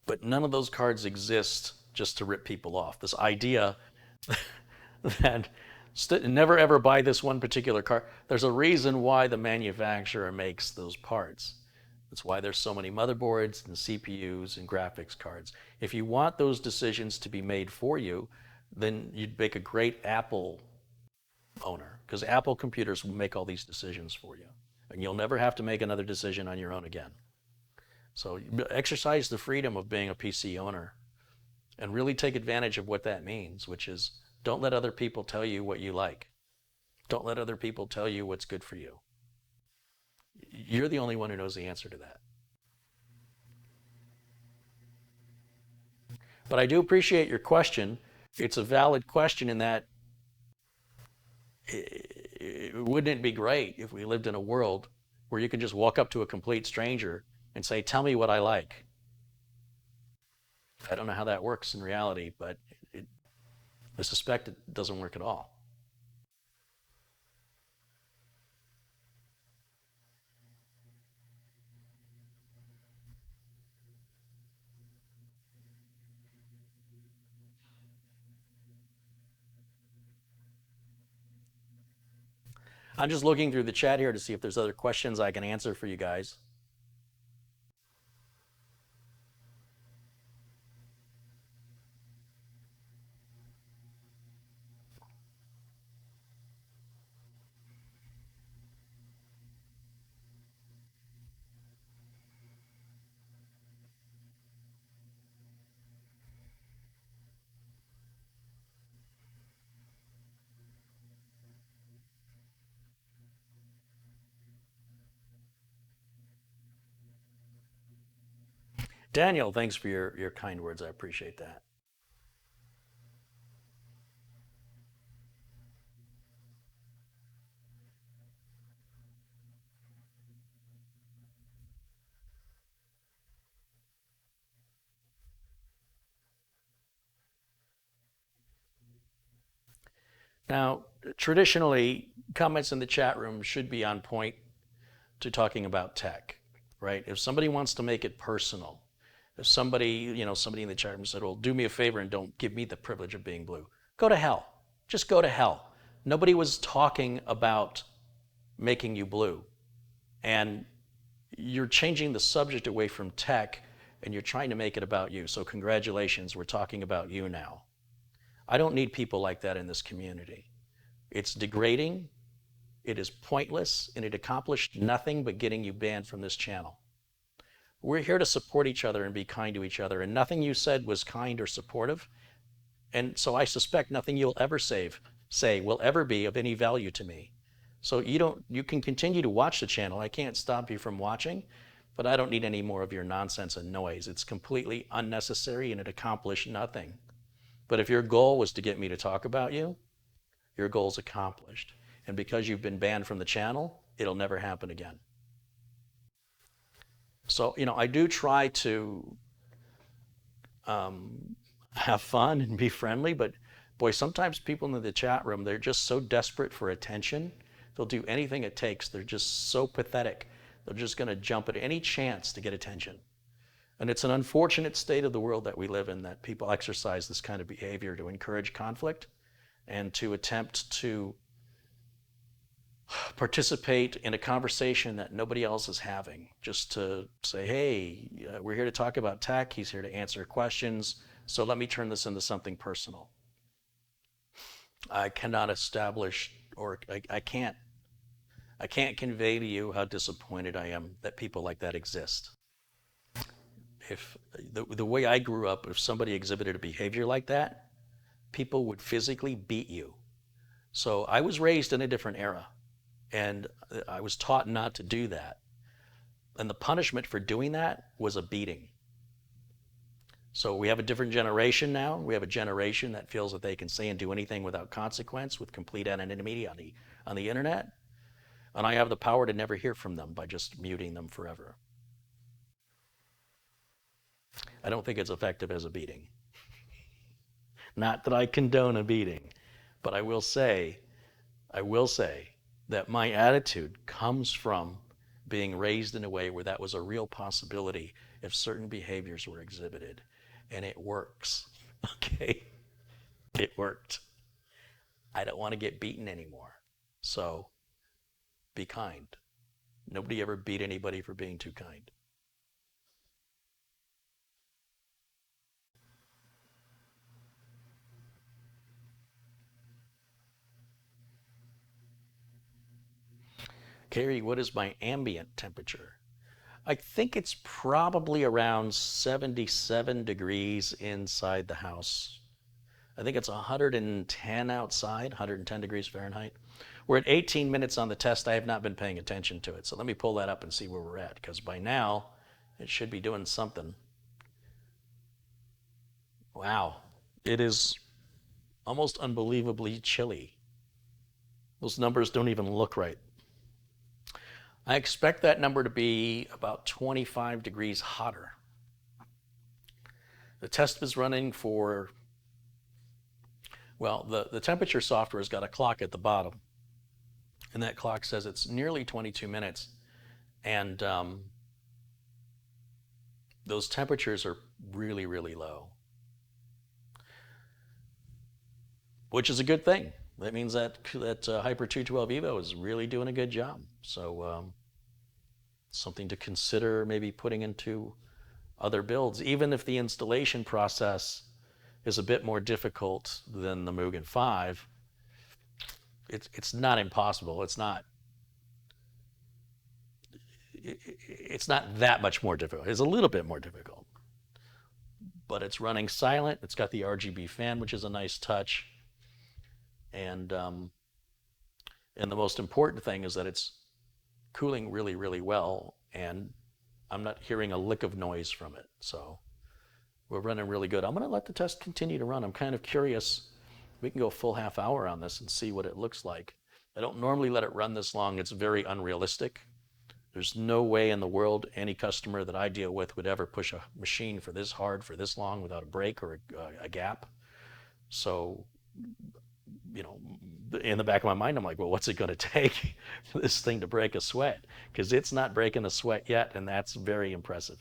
But none of those cards exist just to rip people off. This idea that never ever buy this one particular card. There's a reason why the manufacturer makes those parts. That's why there's so many motherboards and CPUs and graphics cards. If you want those decisions to be made for you, then you'd make a great Apple owner, because Apple computers will make all these decisions for you. And you'll never have to make another decision on your own again. So exercise the freedom of being a PC owner and really take advantage of what that means, which is don't let other people tell you what you like. Don't let other people tell you what's good for you. You're the only one who knows the answer to that. But I do appreciate your question. It's a valid question in that wouldn't it be great if we lived in a world where you could just walk up to a complete stranger and say, tell me what I like? I don't know how that works in reality, but I suspect it doesn't work at all. I'm just looking through the chat here to see if there's other questions I can answer for you guys. Daniel, thanks for your kind words. I appreciate that. Now, traditionally, comments in the chat room should be on point to talking about tech, right? If somebody wants to make it personal, if somebody in the chat room said, well, do me a favor and don't give me the privilege of being blue, go to hell. Just go to hell. Nobody was talking about making you blue. And you're changing the subject away from tech and you're trying to make it about you. So congratulations, we're talking about you now. I don't need people like that in this community. It's degrading, it is pointless, and it accomplished nothing but getting you banned from this channel. We're here to support each other and be kind to each other, and nothing you said was kind or supportive. And so I suspect nothing you'll ever say will ever be of any value to me. So you can continue to watch the channel. I can't stop you from watching, but I don't need any more of your nonsense and noise. It's completely unnecessary and it accomplished nothing. But if your goal was to get me to talk about you, your goal's accomplished. And because you've been banned from the channel, it'll never happen again. So, I do try to have fun and be friendly, but boy, sometimes people in the chat room, they're just so desperate for attention. They'll do anything it takes. They're just so pathetic. They're just going to jump at any chance to get attention. And it's an unfortunate state of the world that we live in, that people exercise this kind of behavior to encourage conflict and to attempt to participate in a conversation that nobody else is having, just to say, hey, we're here to talk about tech. He's here to answer questions. So let me turn this into something personal. I cannot establish, or I can't convey to you how disappointed I am that people like that exist. If the way I grew up, if somebody exhibited a behavior like that, people would physically beat you. So I was raised in a different era, and I was taught not to do that. And the punishment for doing that was a beating. So we have a different generation now. We have a generation that feels that they can say and do anything without consequence, with complete anonymity on the internet. And I have the power to never hear from them by just muting them forever. I don't think it's effective as a beating. Not that I condone a beating, but I will say that my attitude comes from being raised in a way where that was a real possibility if certain behaviors were exhibited. And it works, okay? It worked. I don't want to get beaten anymore. So be kind. Nobody ever beat anybody for being too kind. Carey, what is my ambient temperature? I think it's probably around 77 degrees inside the house. I think it's 110 outside, 110 degrees Fahrenheit. We're at 18 minutes on the test. I have not been paying attention to it. So let me pull that up and see where we're at, because by now it should be doing something. Wow, it is almost unbelievably chilly. Those numbers don't even look right. I expect that number to be about 25 degrees hotter. The test was running for, well, the temperature software has got a clock at the bottom, and that clock says it's nearly 22 minutes, and those temperatures are really, really low, which is a good thing. That means that Hyper 212 Evo is really doing a good job. So something to consider maybe putting into other builds, even if the installation process is a bit more difficult than the Mugen 5. It's not impossible. It's not that much more difficult. It's a little bit more difficult, but it's running silent. It's got the RGB fan, which is a nice touch. And the most important thing is that it's cooling really, really well, and I'm not hearing a lick of noise from it. So we're running really good. I'm going to let the test continue to run. I'm kind of curious. We can go a full half hour on this and see what it looks like. I don't normally let it run this long. It's very unrealistic. There's no way in the world any customer that I deal with would ever push a machine for this hard for this long without a break or a gap. So, in the back of my mind, I'm like, well, what's it going to take for this thing to break a sweat? Because it's not breaking a sweat yet, and that's very impressive.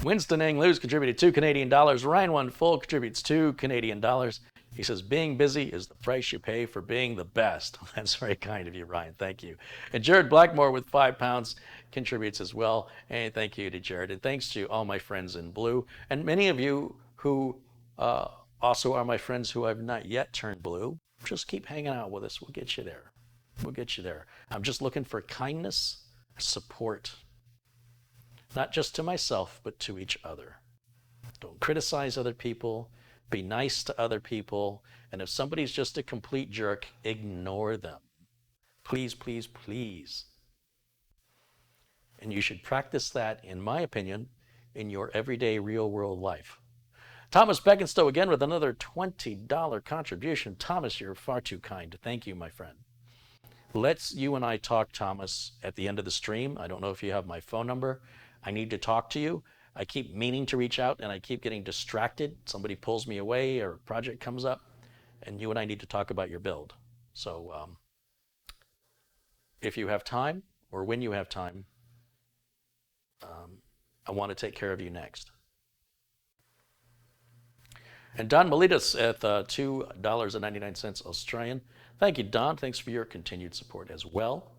Winston Ang Luz contributed $2 Canadian. Ryan One Full contributes $2 Canadian. He says, being busy is the price you pay for being the best. That's very kind of you, Ryan. Thank you. And Jared Blackmore with £5 contributes as well. And thank you to Jared. And thanks to all my friends in blue. And many of you who also are my friends who have not yet turned blue. Just keep hanging out with us. We'll get you there. We'll get you there. I'm just looking for kindness, support, not just to myself, but to each other. Don't criticize other people. Be nice to other people. And if somebody's just a complete jerk, ignore them. Please, please, please. And you should practice that, in my opinion, in your everyday real world life. Thomas Beckenstow again with another $20 contribution. Thomas, you're far too kind. Thank you, my friend. Let's you and I talk, Thomas, at the end of the stream. I don't know if you have my phone number. I need to talk to you. I keep meaning to reach out and I keep getting distracted. Somebody pulls me away or a project comes up and you and I need to talk about your build. So if you have time or when you have time, I want to take care of you next. And Don Melitas at $2.99 Australian. Thank you, Don. Thanks for your continued support as well.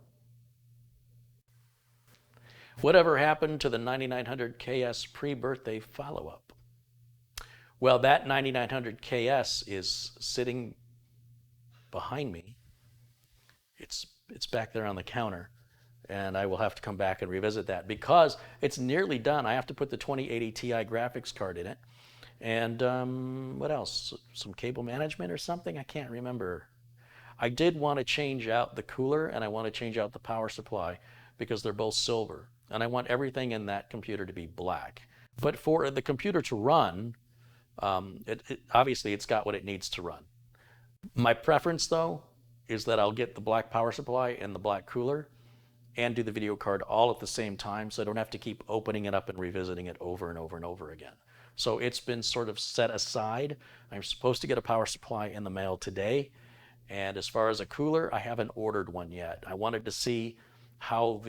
Whatever happened to the 9900 KS pre-birthday follow-up? Well, that 9900 KS is sitting behind me. It's back there on the counter, and I will have to come back and revisit that because it's nearly done. I have to put the 2080 Ti graphics card in it. And what else? Some cable management or something? I can't remember. I did want to change out the cooler and I want to change out the power supply because they're both silver. And I want everything in that computer to be black. But for the computer to run, obviously it's got what it needs to run. My preference, though, is that I'll get the black power supply and the black cooler and do the video card all at the same time so I don't have to keep opening it up and revisiting it over and over and over again. So it's been sort of set aside. I'm supposed to get a power supply in the mail today. And as far as a cooler, I haven't ordered one yet. I wanted to see how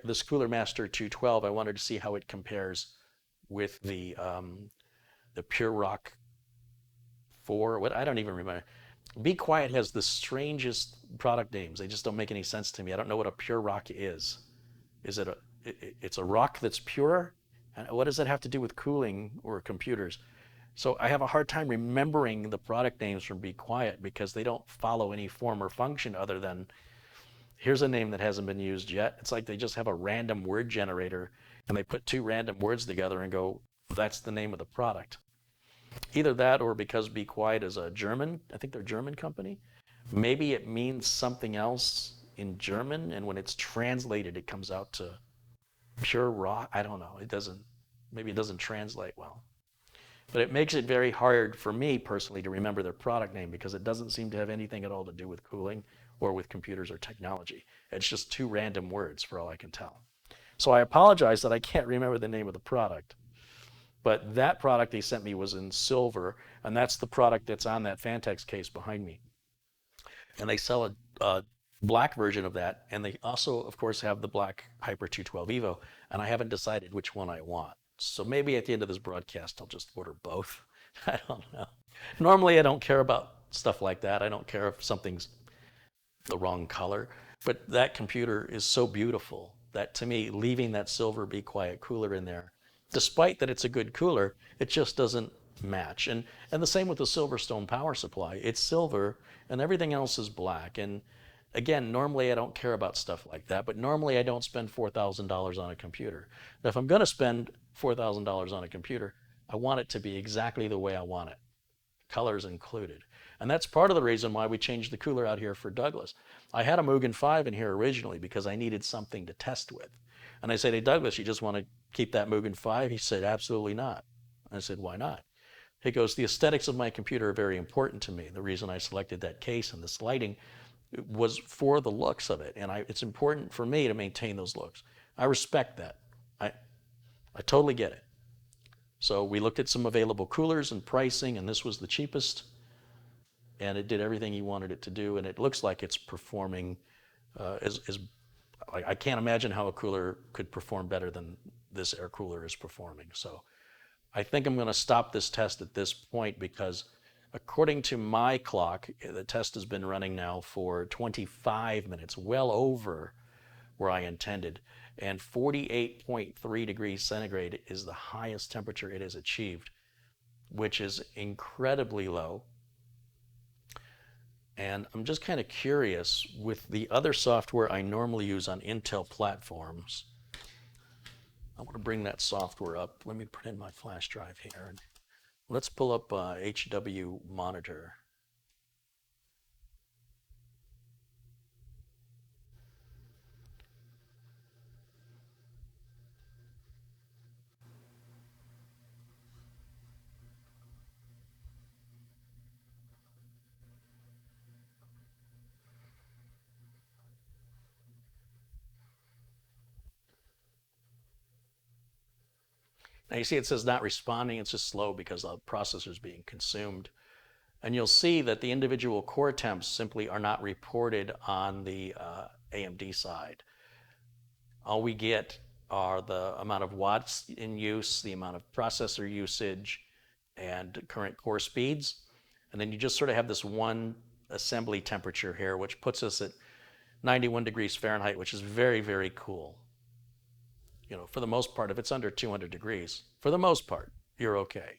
this Cooler Master 212, I wanted to see how it compares with the Pure Rock 4. What I don't even remember. Be Quiet has the strangest product names. They just don't make any sense to me. I don't know what a Pure Rock is. Is it it's a rock that's pure? And what does that have to do with cooling or computers? So I have a hard time remembering the product names from Be Quiet because they don't follow any form or function other than here's a name that hasn't been used yet. It's like they just have a random word generator and they put two random words together and go, that's the name of the product. Either that or because Be Quiet is a German, I think they're a German company. Maybe it means something else in German and when it's translated it comes out to Pure Rock. I don't know. Maybe it doesn't translate well. But it makes it very hard for me personally to remember their product name because it doesn't seem to have anything at all to do with cooling or with computers or technology. It's just two random words for all I can tell. So I apologize that I can't remember the name of the product. But that product they sent me was in silver, and that's the product that's on that Fantex case behind me. And they sell a black version of that, and they also, of course, have the black Hyper 212 Evo, and I haven't decided which one I want. So maybe at the end of this broadcast, I'll just order both. I don't know. Normally, I don't care about stuff like that. I don't care if something's the wrong color. But that computer is so beautiful that to me, leaving that silver Be Quiet cooler in there, despite that it's a good cooler, it just doesn't match. And the same with the Silverstone power supply. It's silver and everything else is black. And again, normally I don't care about stuff like that, but normally I don't spend $4,000 on a computer. Now, if I'm going to spend $4,000 on a computer, I want it to be exactly the way I want it, colors included. And that's part of the reason why we changed the cooler out here for Douglas. I had a Mugen 5 in here originally because I needed something to test with. And I said, hey, Douglas, you just want to keep that Mugen 5? He said, absolutely not. I said, why not? He goes, the aesthetics of my computer are very important to me. The reason I selected that case and this lighting was for the looks of it. And it's important for me to maintain those looks. I respect that. I totally get it. So we looked at some available coolers and pricing, and this was the cheapest. And it did everything he wanted it to do. And it looks like it's performing I can't imagine how a cooler could perform better than this air cooler is performing. So I think I'm going to stop this test at this point because According to my clock, the test has been running now for 25 minutes, well over where I intended. And 48.3 degrees centigrade is the highest temperature it has achieved, which is incredibly low. And I'm just kind of curious with the other software I normally use on Intel platforms. I want to bring that software up. Let me put in my flash drive here. Let's pull up HW Monitor. Now you see it says not responding. It's just slow because the processor is being consumed. And you'll see that the individual core temps simply are not reported on the AMD side. All we get are the amount of watts in use, the amount of processor usage, and current core speeds. And then you just sort of have this one assembly temperature here, which puts us at 91 degrees Fahrenheit, which is very, very cool. You know, for the most part, if it's under 200 degrees, for the most part, you're okay.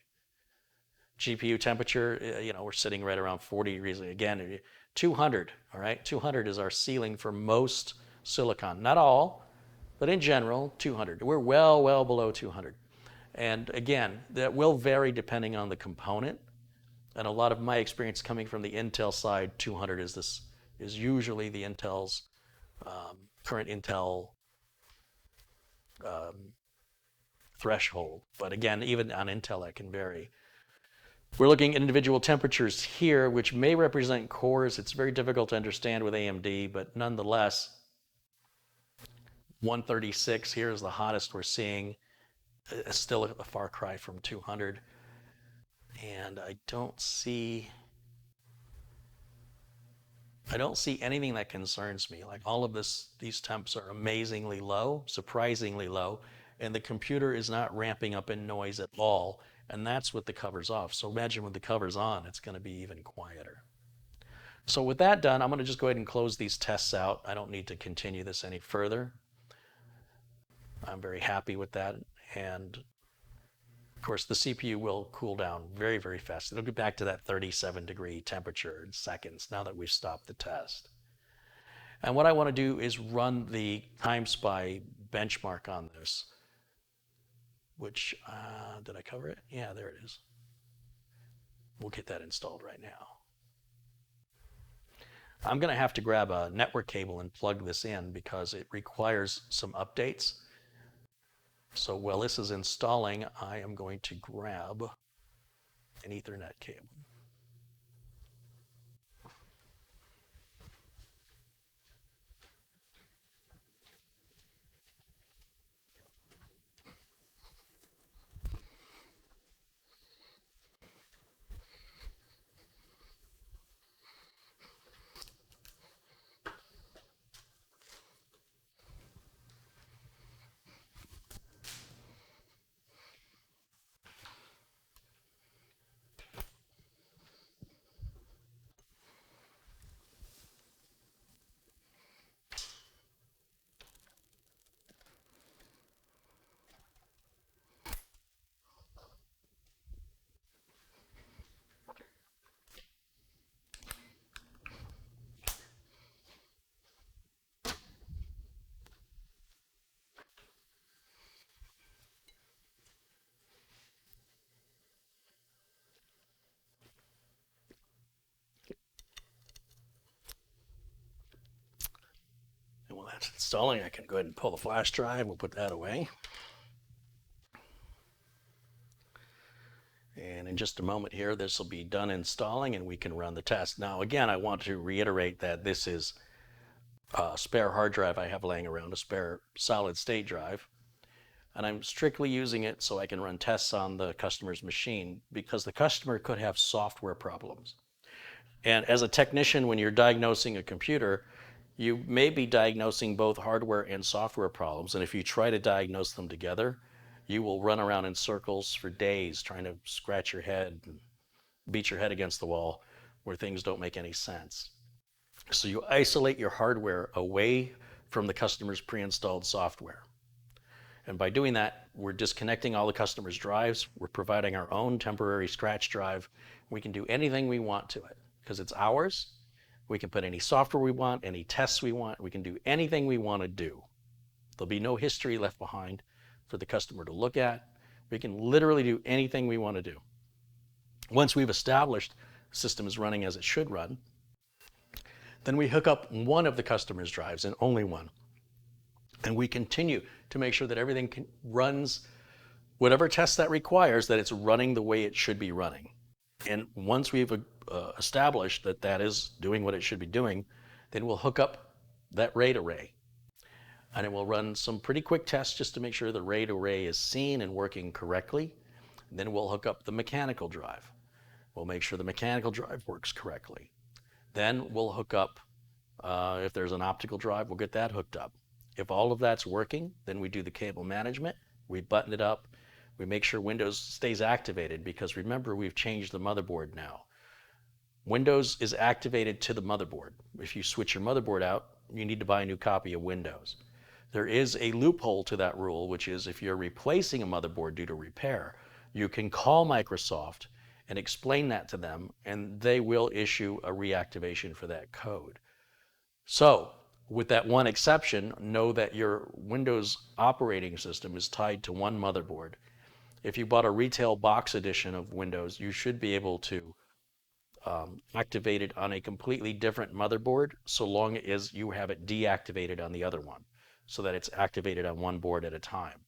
GPU temperature, you know, we're sitting right around 40 degrees. Again, 200, all right? 200 is our ceiling for most silicon. Not all, but in general, 200. We're well, well below 200. And again, that will vary depending on the component. And a lot of my experience coming from the Intel side, 200 is usually the Intel's current Intel threshold. But again, even on Intel, that can vary. We're looking at individual temperatures here, which may represent cores. It's very difficult to understand with AMD, but nonetheless, 136 here is the hottest we're seeing. It's still a far cry from 200. And I don't see anything that concerns me. Like all of these temps are amazingly low, surprisingly low, and the computer is not ramping up in noise at all. And that's with the covers off. So imagine with the covers on, it's going to be even quieter. So with that done, I'm going to just go ahead and close these tests out. I don't need to continue this any further. I'm very happy with that. And of course, the CPU will cool down very, very fast. It'll get back to that 37-degree temperature in seconds now that we've stopped the test. And what I want to do is run the TimeSpy benchmark on this, which, did I cover it? Yeah, there it is. We'll get that installed right now. I'm going to have to grab a network cable and plug this in because it requires some updates. So while this is installing, I am going to grab an Ethernet cable. And while that's installing, I can go ahead and pull the flash drive. We'll put that away. And in just a moment here, this will be done installing and we can run the test. Now, again, I want to reiterate that this is a spare hard drive I have laying around, a spare solid state drive. And I'm strictly using it so I can run tests on the customer's machine because the customer could have software problems. And as a technician, when you're diagnosing a computer, you may be diagnosing both hardware and software problems. And if you try to diagnose them together, you will run around in circles for days trying to scratch your head and beat your head against the wall where things don't make any sense. So you isolate your hardware away from the customer's pre-installed software. And by doing that, we're disconnecting all the customer's drives. We're providing our own temporary scratch drive. We can do anything we want to it because it's ours. We can put any software we want, any tests we want. We can do anything we want to do. There'll be no history left behind for the customer to look at. We can literally do anything we want to do. Once we've established the system is running as it should run, then we hook up one of the customer's drives and only one. And we continue to make sure that everything runs, whatever test that requires, that it's running the way it should be running. And once we've established that that is doing what it should be doing, then we'll hook up that RAID array. And it will run some pretty quick tests just to make sure the RAID array is seen and working correctly. And then we'll hook up the mechanical drive. We'll make sure the mechanical drive works correctly. Then we'll hook up, if there's an optical drive, we'll get that hooked up. If all of that's working, then we do the cable management, we button it up, we make sure Windows stays activated because remember we've changed the motherboard now. Windows is activated to the motherboard. If you switch your motherboard out, you need to buy a new copy of Windows. There is a loophole to that rule, which is if you're replacing a motherboard due to repair, you can call Microsoft and explain that to them, and they will issue a reactivation for that code. So, with that one exception, know that your Windows operating system is tied to one motherboard. If you bought a retail box edition of Windows, you should be able to activate it on a completely different motherboard so long as you have it deactivated on the other one, so that it's activated on one board at a time.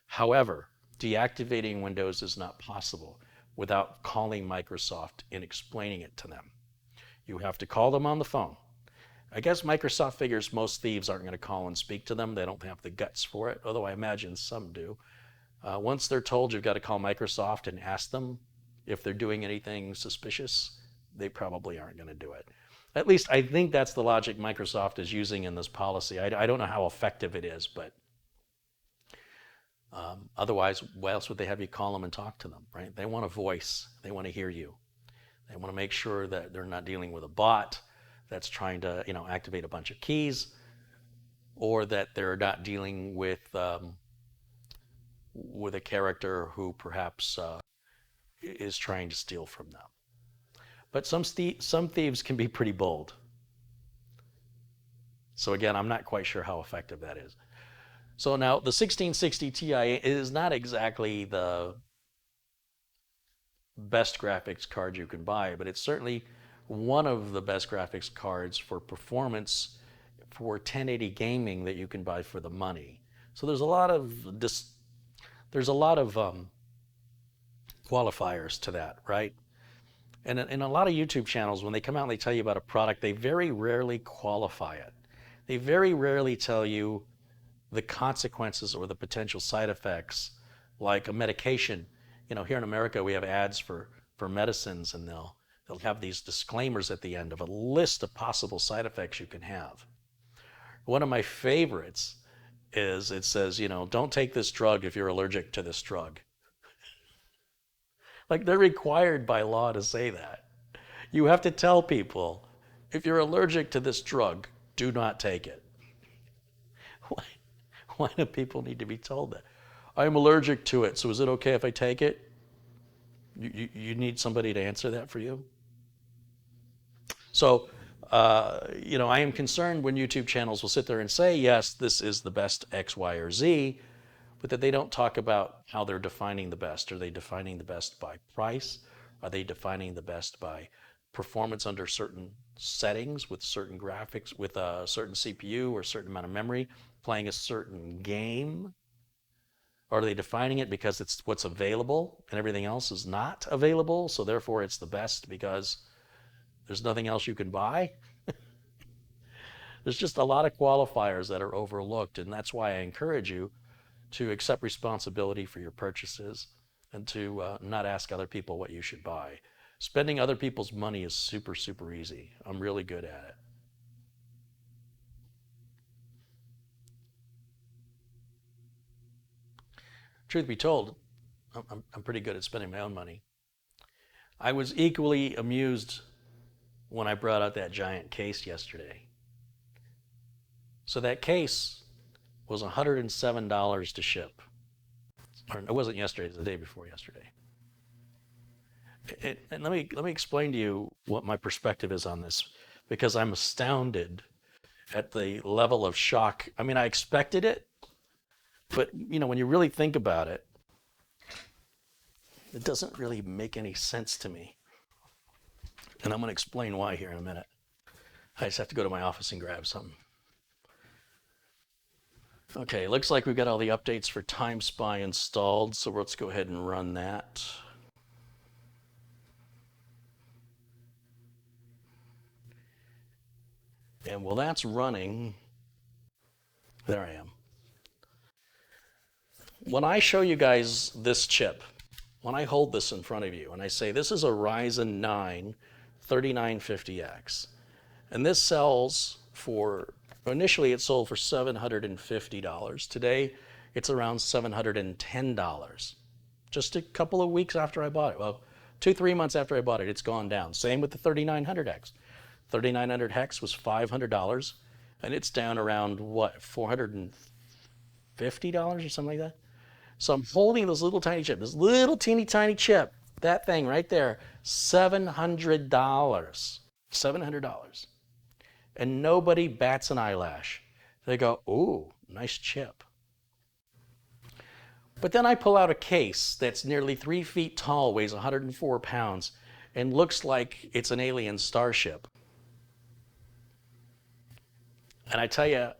However, deactivating Windows is not possible without calling Microsoft and explaining it to them. You have to call them on the phone. I guess Microsoft figures most thieves aren't going to call and speak to them. They don't have the guts for it, although I imagine some do. Once they're told you've got to call Microsoft and ask them if they're doing anything suspicious, they probably aren't going to do it. At least I think that's the logic Microsoft is using in this policy. I don't know how effective it is, but otherwise, why else would they have you call them and talk to them, right? They want a voice. They want to hear you. They want to make sure that they're not dealing with a bot that's trying to, activate a bunch of keys, or that they're not dealing with a character who perhaps is trying to steal from them. But some thieves can be pretty bold. So again, I'm not quite sure how effective that is. So now the 1660 Ti is not exactly the best graphics card you can buy, but it's certainly one of the best graphics cards for performance for 1080 gaming that you can buy for the money. So there's a lot of qualifiers to that, right? And in a lot of YouTube channels, when they come out and they tell you about a product, they very rarely qualify it. They very rarely tell you the consequences or the potential side effects, like a medication. Here in America, we have ads for medicines, and they'll have these disclaimers at the end of a list of possible side effects you can have. One of my favorites is it says, don't take this drug if you're allergic to this drug. Like they're required by law to say that. You have to tell people, if you're allergic to this drug, do not take it. Why do people need to be told that? I'm allergic to it, so is it okay if I take it? You need somebody to answer that for you? So, I am concerned when YouTube channels will sit there and say, yes, this is the best X, Y, or Z, but that they don't talk about how they're defining the best. Are they defining the best by price? Are they defining the best by performance under certain settings with certain graphics, with a certain CPU or a certain amount of memory, playing a certain game? Or are they defining it because it's what's available and everything else is not available, so therefore it's the best because there's nothing else you can buy? There's just a lot of qualifiers that are overlooked, and that's why I encourage you to accept responsibility for your purchases and to not ask other people what you should buy. Spending other people's money is super, super easy. I'm really good at it. Truth be told, I'm pretty good at spending my own money. I was equally amused when I brought out that giant case yesterday. So that case was $107 to ship. Or it wasn't yesterday, it was the day before yesterday. And let me explain to you what my perspective is on this, because I'm astounded at the level of shock. I mean, I expected it, but when you really think about it, it doesn't really make any sense to me. And I'm going to explain why here in a minute. I just have to go to my office and grab something. Okay, looks like we've got all the updates for TimeSpy installed, so let's go ahead and run that. And while that's running, there I am. When I show you guys this chip, when I hold this in front of you and I say this is a Ryzen 9 3950X, and this sells for, initially it sold for $750. Today it's around $710. Just a couple of weeks after I bought it. Well, 2-3 months after I bought it, it's gone down. Same with the 3900X. 3900X was $500, and it's down around what, $450 or something like that? So I'm holding this little tiny chip, this little teeny tiny chip, that thing right there, $700. $700. And nobody bats an eyelash. They go, ooh, nice chip. But then I pull out a case that's nearly 3 feet tall, weighs 104 pounds, and looks like it's an alien starship. And I tell you,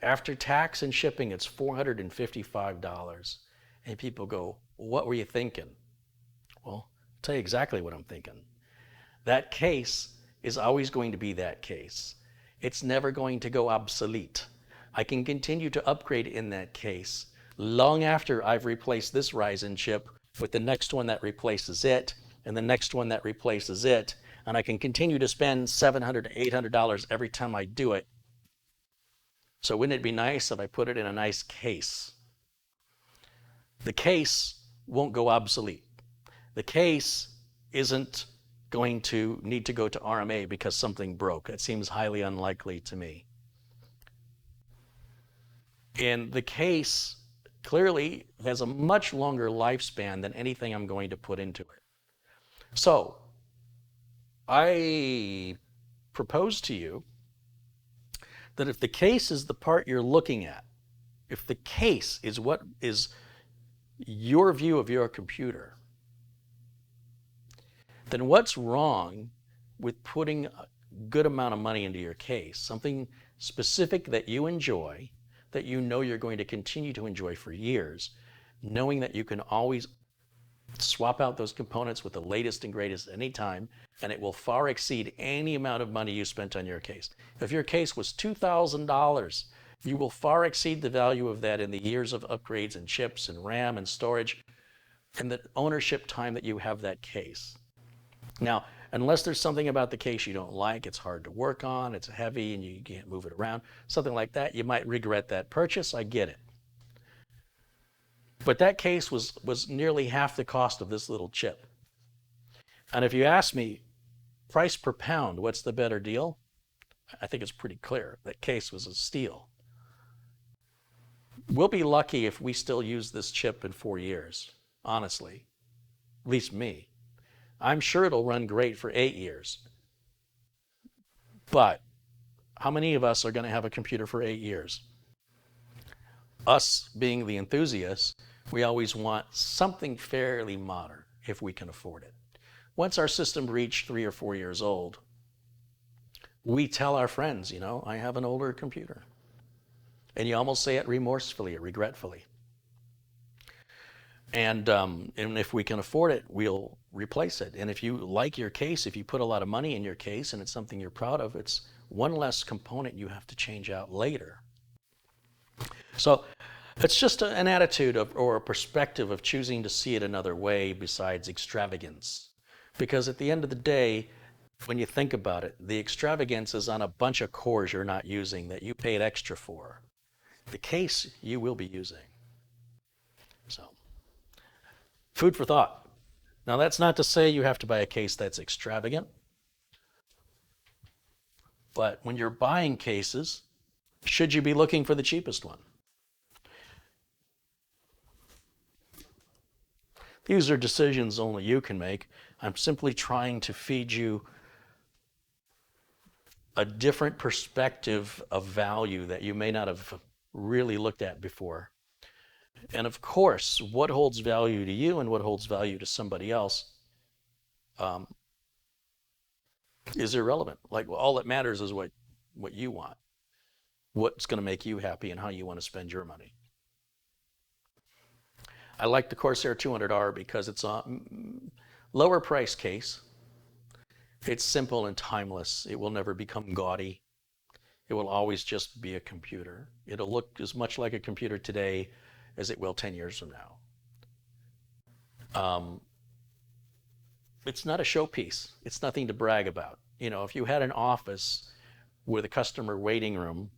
after tax and shipping, it's $455. And people go, what were you thinking? Well, I'll tell you exactly what I'm thinking. That case is always going to be that case. It's never going to go obsolete. I can continue to upgrade in that case long after I've replaced this Ryzen chip with the next one that replaces it, and the next one that replaces it, and I can continue to spend $700 to $800 every time I do it. So wouldn't it be nice if I put it in a nice case? The case won't go obsolete. The case isn't going to need to go to RMA because something broke. It seems highly unlikely to me. And the case clearly has a much longer lifespan than anything I'm going to put into it. So I propose to you that if the case is the part you're looking at, if the case is what is your view of your computer, then what's wrong with putting a good amount of money into your case, something specific that you enjoy, that you know you're going to continue to enjoy for years, knowing that you can always swap out those components with the latest and greatest anytime, and it will far exceed any amount of money you spent on your case. If your case was $2,000, you will far exceed the value of that in the years of upgrades and chips and RAM and storage and the ownership time that you have that case. Now, unless there's something about the case you don't like, it's hard to work on, it's heavy and you can't move it around, something like that, you might regret that purchase, I get it. But that case was nearly half the cost of this little chip. And if you ask me, price per pound, what's the better deal? I think it's pretty clear. That case was a steal. We'll be lucky if we still use this chip in 4 years, honestly. At least me. I'm sure it'll run great for 8 years. But how many of us are going to have a computer for 8 years? Us being the enthusiasts, we always want something fairly modern if we can afford it. Once our system reached 3 or 4 years old, we tell our friends, I have an older computer. And you almost say it remorsefully or regretfully. And if we can afford it, we'll replace it. And if you like your case, if you put a lot of money in your case and it's something you're proud of, it's one less component you have to change out later. So it's just an attitude or a perspective of choosing to see it another way besides extravagance. Because at the end of the day, when you think about it, the extravagance is on a bunch of cores you're not using that you paid extra for. The case you will be using. So, food for thought. Now, that's not to say you have to buy a case that's extravagant, but when you're buying cases, should you be looking for the cheapest one? These are decisions only you can make. I'm simply trying to feed you a different perspective of value that you may not have really looked at before. And of course, what holds value to you and what holds value to somebody else um, is irrelevant. Like, well, all that matters is what you want, what's going to make you happy, and how you want to spend your money. I like the Corsair 200R because it's a lower price case. It's simple and timeless. It will never become gaudy. It will always just be a computer. It'll look as much like a computer today as it will 10 years from now. It's not a showpiece. It's nothing to brag about. You know, if you had an office with a customer waiting room,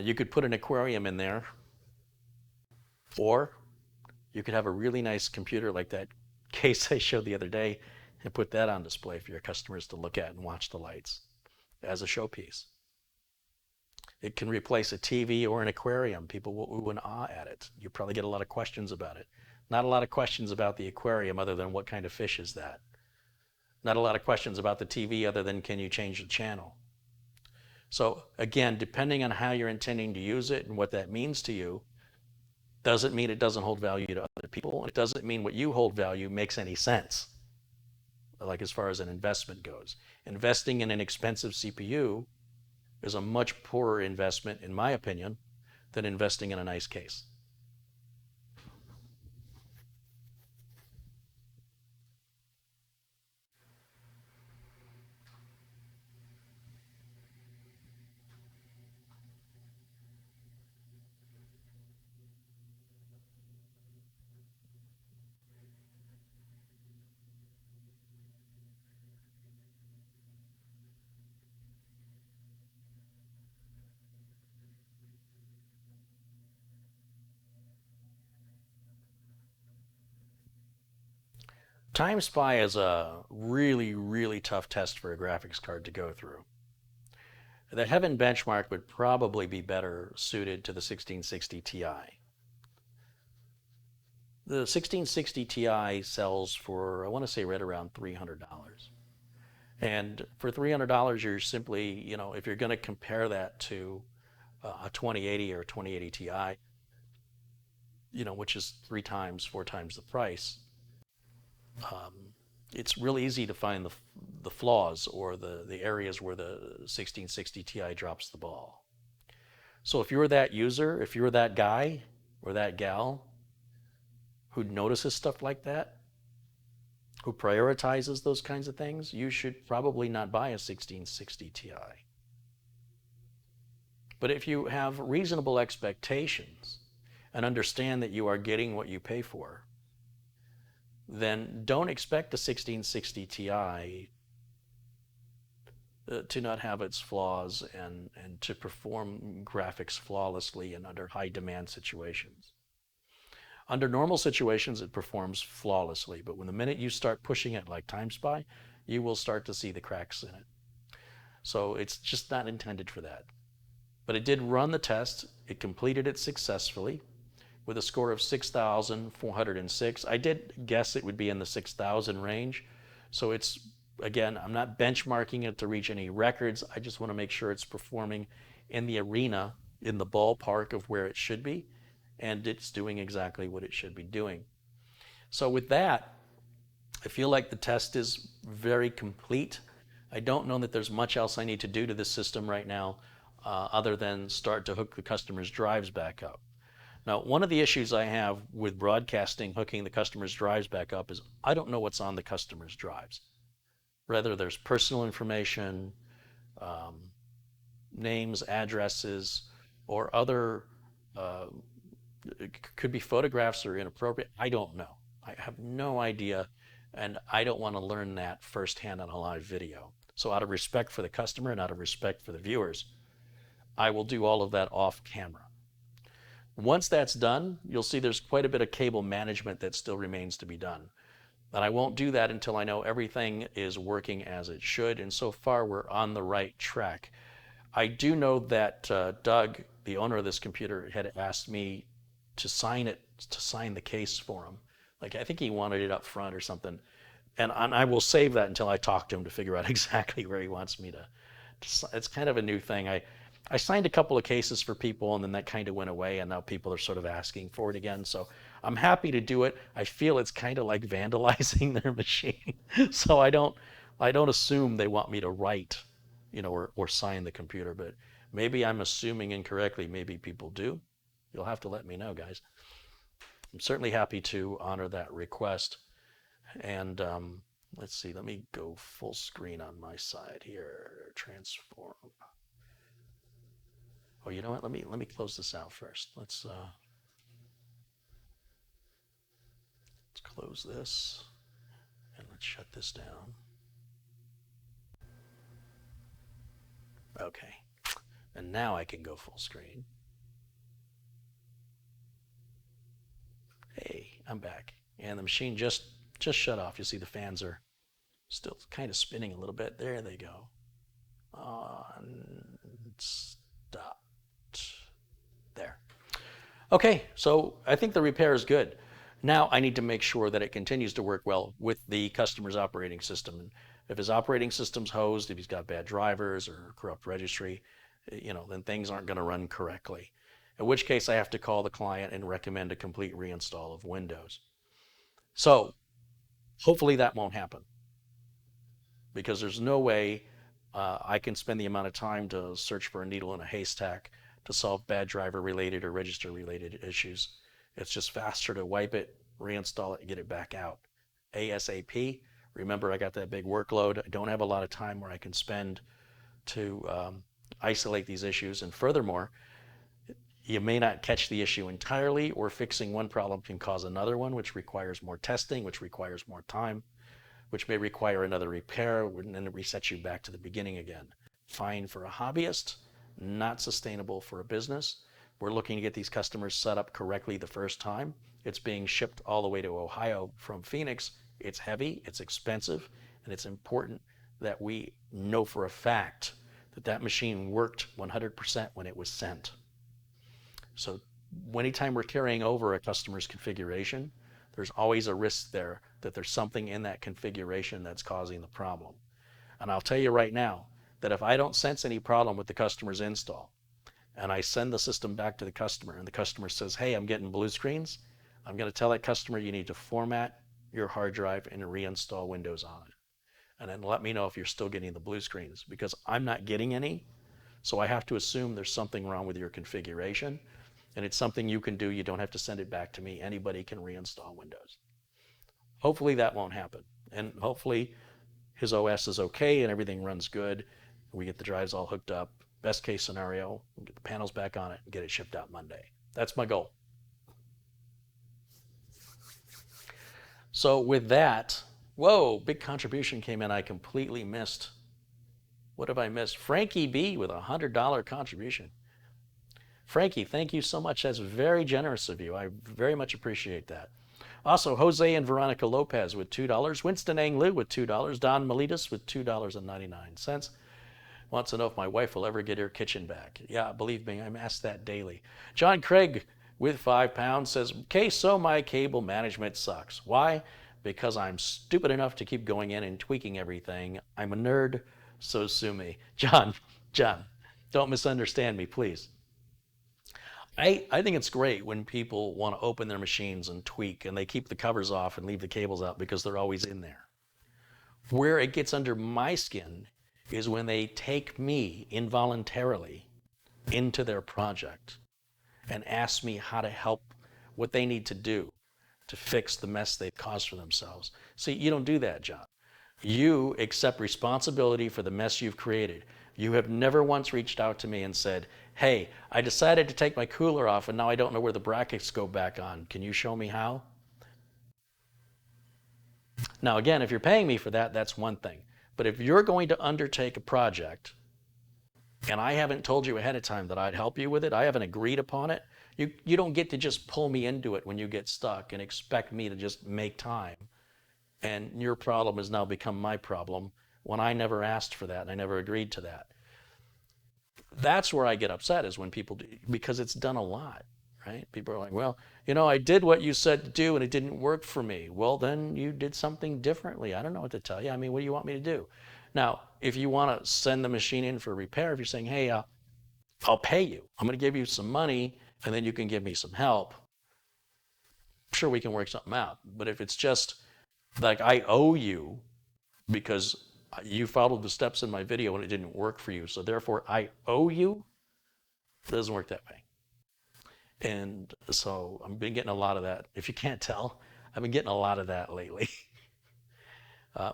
you could put an aquarium in there, or you could have a really nice computer like that case I showed the other day and put that on display for your customers to look at and watch the lights as a showpiece. It can replace a TV or an aquarium. People will ooh and ah at it. You probably get a lot of questions about it. Not a lot of questions about the aquarium other than what kind of fish is that. Not a lot of questions about the TV other than can you change the channel. So again, depending on how you're intending to use it and what that means to you, doesn't mean it doesn't hold value to other people. It doesn't mean what you hold value makes any sense, like as far as an investment goes. Investing in an expensive CPU is a much poorer investment, in my opinion, than investing in a nice case. Time Spy is a really, really tough test for a graphics card to go through. The Heaven benchmark would probably be better suited to the 1660 Ti. The 1660 Ti sells for, I want to say, right around $300. And for $300, you're simply, you know, if you're going to compare that to a 2080 or a 2080 Ti, you know, which is 3 times, 4 times the price, it's real easy to find the flaws or the areas where the 1660 Ti drops the ball. So if you're that user, if you're that guy or that gal who notices stuff like that, who prioritizes those kinds of things, you should probably not buy a 1660 Ti. But if you have reasonable expectations and understand that you are getting what you pay for, then don't expect the 1660 Ti to not have its flaws and to perform graphics flawlessly and under high demand situations. Under normal situations, it performs flawlessly, but when the minute you start pushing it like Time Spy, you will start to see the cracks in it. So it's just not intended for that. But it did run the test. It completed it successfully with a score of 6,406. I did guess it would be in the 6,000 range. So it's, again, I'm not benchmarking it to reach any records. I just want to make sure it's performing in the arena, in the ballpark of where it should be, and it's doing exactly what it should be doing. So with that, I feel like the test is very complete. I don't know that there's much else I need to do to this system right now other than start to hook the customer's drives back up. Now, one of the issues I have with broadcasting hooking the customer's drives back up is I don't know what's on the customer's drives. Whether there's personal information, names, addresses, or other, it could be photographs that are inappropriate. I don't know. I have no idea, and I don't want to learn that firsthand on a live video. So out of respect for the customer and out of respect for the viewers, I will do all of that off camera. Once that's done, you'll see there's quite a bit of cable management that still remains to be done. And I won't do that until I know everything is working as it should. And so far, we're on the right track. I do know that Doug, the owner of this computer, had asked me to sign the case for him. Like, I think he wanted it up front or something. And I will save that until I talk to him to figure out exactly where he wants me to. It's kind of a new thing. I signed a couple of cases for people, and then that kind of went away, and now people are sort of asking for it again. So I'm happy to do it. I feel it's kind of like vandalizing their machine. So I don't assume they want me to write, or sign the computer, but maybe I'm assuming incorrectly. Maybe people do. You'll have to let me know, guys. I'm certainly happy to honor that request. And let's see, let me go full screen on my side here. Transform. Oh, you know what? Let me close this out first. Let's close this and let's shut this down. Okay, and now I can go full screen. Hey, I'm back, and the machine just shut off. You see the fans are still kind of spinning a little bit. There they go. Stopped. There. Okay, so I think the repair is good. Now I need to make sure that it continues to work well with the customer's operating system. And if his operating system's hosed, if he's got bad drivers or corrupt registry, then things aren't going to run correctly. In which case I have to call the client and recommend a complete reinstall of Windows. So hopefully that won't happen, because there's no way I can spend the amount of time to search for a needle in a haystack to solve bad driver related or register related issues. It's just faster to wipe it, reinstall it, and get it back out ASAP. Remember, I got that big workload. I don't have a lot of time where I can spend to isolate these issues. And furthermore, you may not catch the issue entirely, or fixing one problem can cause another one, which requires more testing, which requires more time, which may require another repair, and then it resets you back to the beginning again. Fine for a hobbyist, not sustainable for a business. We're looking to get these customers set up correctly the first time. It's being shipped all the way to Ohio from Phoenix. It's heavy, it's expensive, and it's important that we know for a fact that that machine worked 100% when it was sent. So anytime we're carrying over a customer's configuration, there's always a risk there that there's something in that configuration that's causing the problem. And I'll tell you right now that if I don't sense any problem with the customer's install, and I send the system back to the customer, and the customer says, hey, I'm getting blue screens, I'm going to tell that customer you need to format your hard drive and reinstall Windows on it. And then let me know if you're still getting the blue screens, because I'm not getting any. So I have to assume there's something wrong with your configuration, and it's something you can do. You don't have to send it back to me. Anybody can reinstall Windows. Hopefully that won't happen. And hopefully his OS is okay and everything runs good. We get the drives all hooked up. Best case scenario, we'll get the panels back on it and get it shipped out Monday. That's my goal. So with that, whoa, big contribution came in. I completely missed. What have I missed? Frankie B with a $100 contribution. Frankie, thank you so much. That's very generous of you. I very much appreciate that. Also, Jose and Veronica Lopez with $2. Winston Ang Liu with $2. Don Melitas with $2.99. Wants to know if my wife will ever get her kitchen back. Yeah, believe me, I'm asked that daily. John Craig with £5 says, okay, so my cable management sucks. Why? Because I'm stupid enough to keep going in and tweaking everything. I'm a nerd, so sue me. John, don't misunderstand me, please. I think it's great when people want to open their machines and tweak, and they keep the covers off and leave the cables out because they're always in there. Where it gets under my skin is when they take me involuntarily into their project and ask me how to help, what they need to do to fix the mess they've caused for themselves. See, you don't do that, John. You accept responsibility for the mess you've created. You have never once reached out to me and said, hey, I decided to take my cooler off and now I don't know where the brackets go back on. Can you show me how? Now, again, if you're paying me for that, that's one thing. But if you're going to undertake a project and I haven't told you ahead of time that I'd help you with it, I haven't agreed upon it, You don't get to just pull me into it when you get stuck and expect me to just make time. And your problem has now become my problem when I never asked for that and I never agreed to that. That's where I get upset, is when people do, because it's done a lot, right? People are like, well, I did what you said to do and it didn't work for me. Well, then you did something differently. I don't know what to tell you. I mean, what do you want me to do? Now, if you want to send the machine in for repair, if you're saying, hey, I'll pay you, I'm going to give you some money and then you can give me some help, sure, we can work something out. But if it's just like I owe you because you followed the steps in my video and it didn't work for you, so therefore I owe you, it doesn't work that way. And so I've been getting a lot of that. If you can't tell, I've been getting a lot of that lately.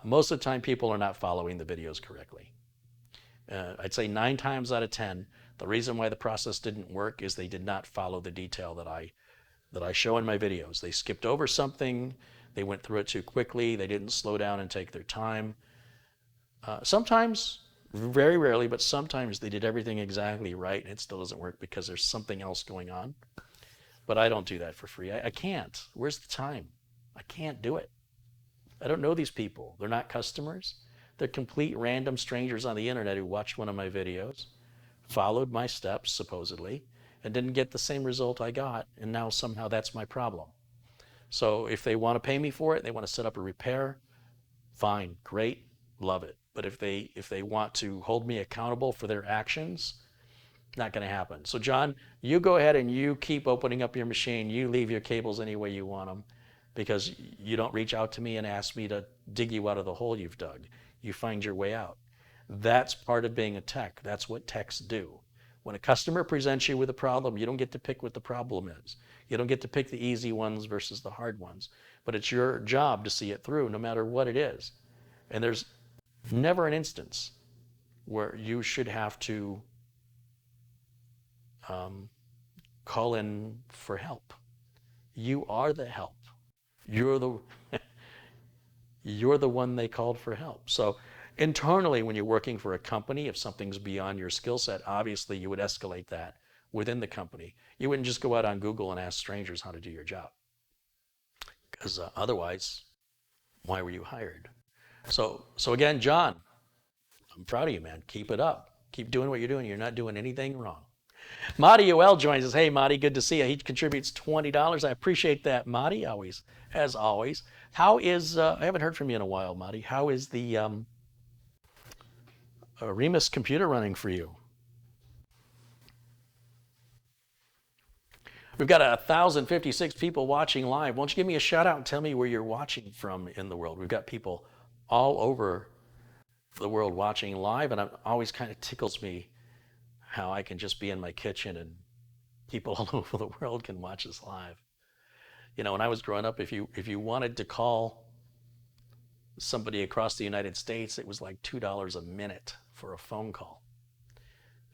Most of the time, people are not following the videos correctly. I'd say 9 times out of 10, the reason why the process didn't work is they did not follow the detail that I show in my videos. They skipped over something, they went through it too quickly, they didn't slow down and take their time. Sometimes, very rarely, but sometimes they did everything exactly right and it still doesn't work because there's something else going on. But I don't do that for free. I can't. Where's the time? I can't do it. I don't know these people. They're not customers. They're complete random strangers on the internet who watched one of my videos, followed my steps, supposedly, and didn't get the same result I got, and now somehow that's my problem. So if they want to pay me for it, they want to set up a repair, fine, great, love it. But if they want to hold me accountable for their actions, not going to happen. So John, you go ahead and you keep opening up your machine. You leave your cables any way you want them, because you don't reach out to me and ask me to dig you out of the hole you've dug. You find your way out. That's part of being a tech. That's what techs do. When a customer presents you with a problem, you don't get to pick what the problem is. You don't get to pick the easy ones versus the hard ones. But it's your job to see it through, no matter what it is. And there's never an instance where you should have to call in for help. You are the help. You're the one they called for help. So internally, when you're working for a company, if something's beyond your skill set, obviously you would escalate that within the company. You wouldn't just go out on Google and ask strangers how to do your job, because otherwise, why were you hired? So again, John, I'm proud of you, man. Keep it up. Keep doing what you're doing. You're not doing anything wrong. Marty UL joins us. Hey, Marty, good to see you. He contributes $20. I appreciate that, Marty, always, as always. How is, I haven't heard from you in a while, Marty. How is the Remus computer running for you? We've got 1,056 people watching live. Won't you give me a shout out and tell me where you're watching from in the world? We've got people all over the world watching live, and it always kind of tickles me how I can just be in my kitchen and people all over the world can watch us live. When I was growing up, if you wanted to call somebody across the United States, it was like $2 a minute for a phone call.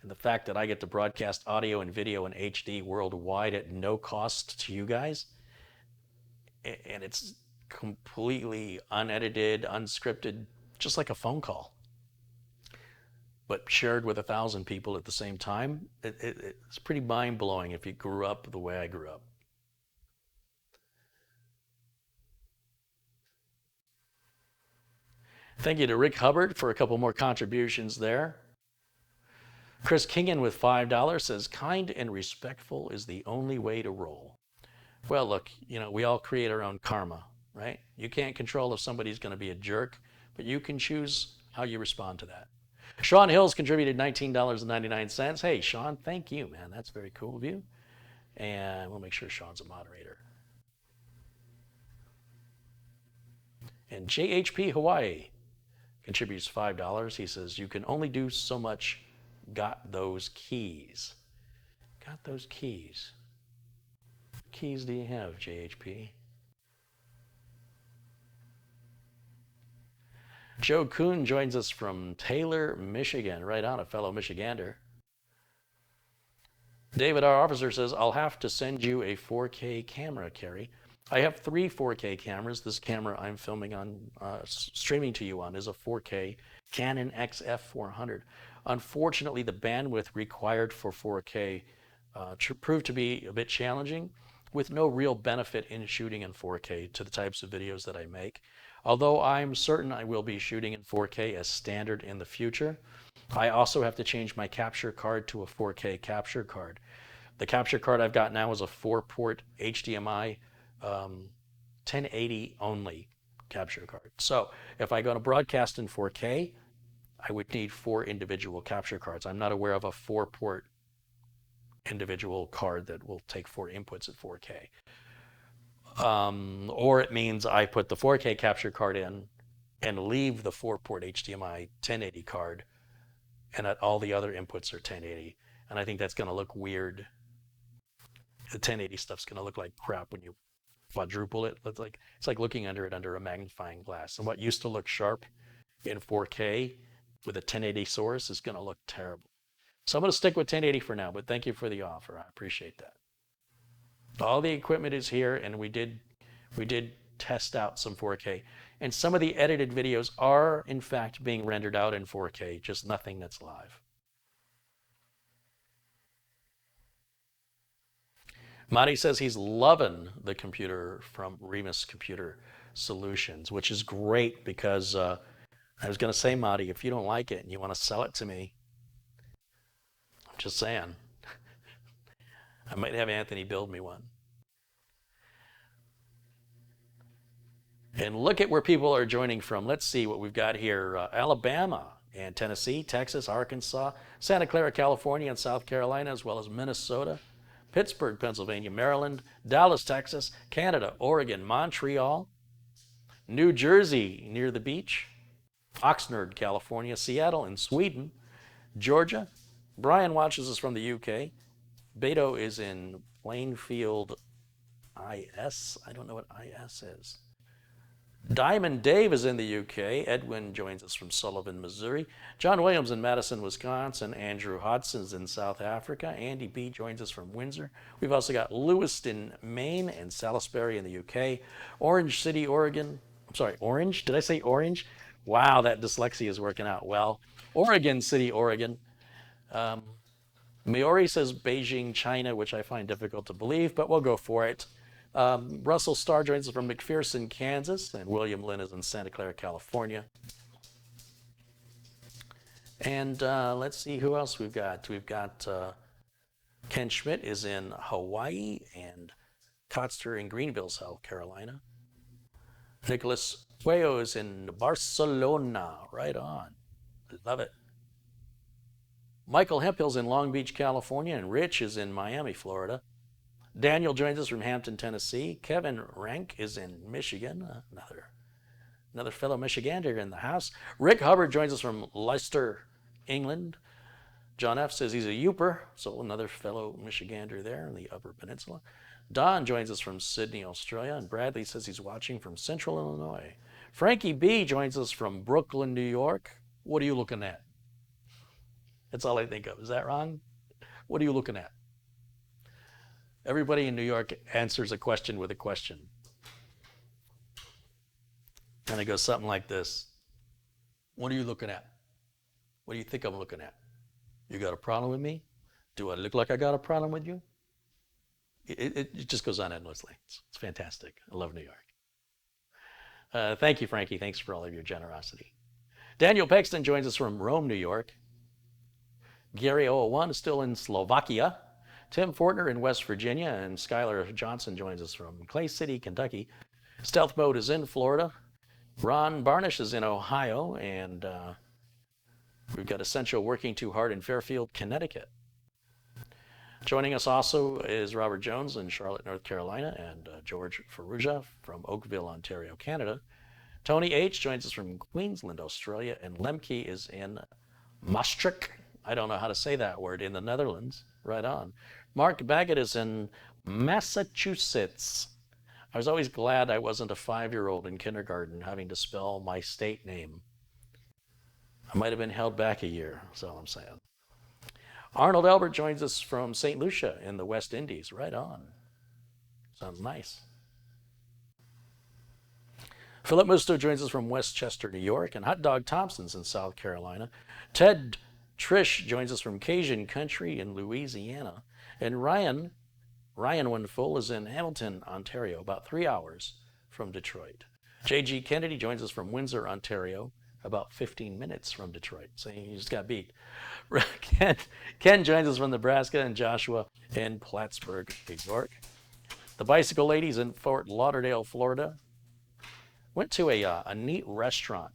And the fact that I get to broadcast audio and video in HD worldwide at no cost to you guys, and it's completely unedited, unscripted, just like a phone call, but shared with 1,000 people at the same time, it's pretty mind-blowing if you grew up the way I grew up. Thank you to Rick Hubbard for a couple more contributions there. Chris Kingan with $5 says, kind and respectful is the only way to roll. Well, look, we all create our own karma, right? You can't control if somebody's going to be a jerk, but you can choose how you respond to that. Sean Hills contributed $19.99. Hey, Sean, thank you, man. That's very cool of you. And we'll make sure Sean's a moderator. And JHP Hawaii contributes $5. He says, you can only do so much. Got those keys. Got those keys. What keys do you have, JHP? Joe Kuhn joins us from Taylor, Michigan. Right on, a fellow Michigander. David, our officer, says, I'll have to send you a 4K camera, Carey. I have 3 4K cameras. This camera I'm filming on, streaming to you on, is a 4K Canon XF400. Unfortunately, the bandwidth required for 4K proved to be a bit challenging with no real benefit in shooting in 4K to the types of videos that I make. Although I'm certain I will be shooting in 4K as standard in the future, I also have to change my capture card to a 4K capture card. The capture card I've got now is a 4-port HDMI 1080 only capture card. So if I go to broadcast in 4K, I would need 4 individual capture cards. I'm not aware of a 4-port individual card that will take 4 inputs at 4K. Or it means I put the 4K capture card in and leave the 4-port HDMI 1080 card, and all the other inputs are 1080. And I think that's going to look weird. The 1080 stuff's going to look like crap when you quadruple it. It's like looking under it under a magnifying glass. And what used to look sharp in 4K with a 1080 source is going to look terrible. So I'm going to stick with 1080 for now, but thank you for the offer. I appreciate that. All the equipment is here, and we did test out some 4K. And some of the edited videos are, in fact, being rendered out in 4K, just nothing that's live. Marty says he's loving the computer from Remus Computer Solutions, which is great because I was going to say, Marty, if you don't like it and you want to sell it to me, I'm just saying, I might have Anthony build me one. And look at where people are joining from. Let's see what we've got here. Alabama and Tennessee, Texas, Arkansas, Santa Clara, California, and South Carolina, as well as Minnesota, Pittsburgh, Pennsylvania, Maryland, Dallas, Texas, Canada, Oregon, Montreal, New Jersey near the beach, Oxnard, California, Seattle and Sweden, Georgia. Brian watches us from the UK. Beto is in Plainfield, IS. I don't know what IS is. Diamond Dave is in the UK. Edwin joins us from Sullivan, Missouri. John Williams in Madison, Wisconsin. Andrew Hodson's in South Africa. Andy B joins us from Windsor. We've also got Lewiston, Maine, and Salisbury in the UK. Orange City, Oregon. I'm sorry, Orange? Did I say Orange? Wow, that dyslexia is working out well. Oregon City, Oregon. Maori says Beijing, China, which I find difficult to believe, but we'll go for it. Russell Starr joins us from McPherson, Kansas, and William Lynn is in Santa Clara, California. And let's see who else we've got. We've got Ken Schmidt is in Hawaii, and Kotster in Greenville, South Carolina. Nicholas Puello is in Barcelona. Right on. I love it. Michael Hemphill's in Long Beach, California, and Rich is in Miami, Florida. Daniel joins us from Hampton, Tennessee. Kevin Rank is in Michigan, another fellow Michigander in the house. Rick Hubbard joins us from Leicester, England. John F. says he's a Youper, so another fellow Michigander there in the Upper Peninsula. Don joins us from Sydney, Australia, and Bradley says he's watching from Central Illinois. Frankie B joins us from Brooklyn, New York. What are you looking at? That's all I think of. Is that wrong? What are you looking at? Everybody in New York answers a question with a question. And it goes something like this. What are you looking at? What do you think I'm looking at? You got a problem with me? Do I look like I got a problem with you? It just goes on endlessly. It's fantastic. I love New York. Thank you, Frankie. Thanks for all of your generosity. Daniel Paxton joins us from Rome, New York. Gary 001 is still in Slovakia. Tim Fortner in West Virginia, and Skylar Johnson joins us from Clay City, Kentucky. Stealth Mode is in Florida. Ron Barnish is in Ohio, and we've got Essential Working Too Hard in Fairfield, Connecticut. Joining us also is Robert Jones in Charlotte, North Carolina, and George Ferrugia from Oakville, Ontario, Canada. Tony H. joins us from Queensland, Australia, and Lemke is in Maastricht. I don't know how to say that word, in the Netherlands. Right on. Mark Baggett is in Massachusetts. I was always glad I wasn't a 5-year-old in kindergarten having to spell my state name. I might have been held back a year, that's all I'm saying. Arnold Albert joins us from St. Lucia in the West Indies. Right on. Sounds nice. Philip Musto joins us from Westchester, New York, and Hot Dog Thompson's in South Carolina. Ted Trish joins us from Cajun Country in Louisiana. And Ryan, when full, is in Hamilton, Ontario, about 3 hours from Detroit. J.G. Kennedy joins us from Windsor, Ontario, about 15 minutes from Detroit. So he just got beat. Ken joins us from Nebraska, and Joshua in Plattsburgh, New York. The Bicycle Ladies in Fort Lauderdale, Florida. Went to a neat restaurant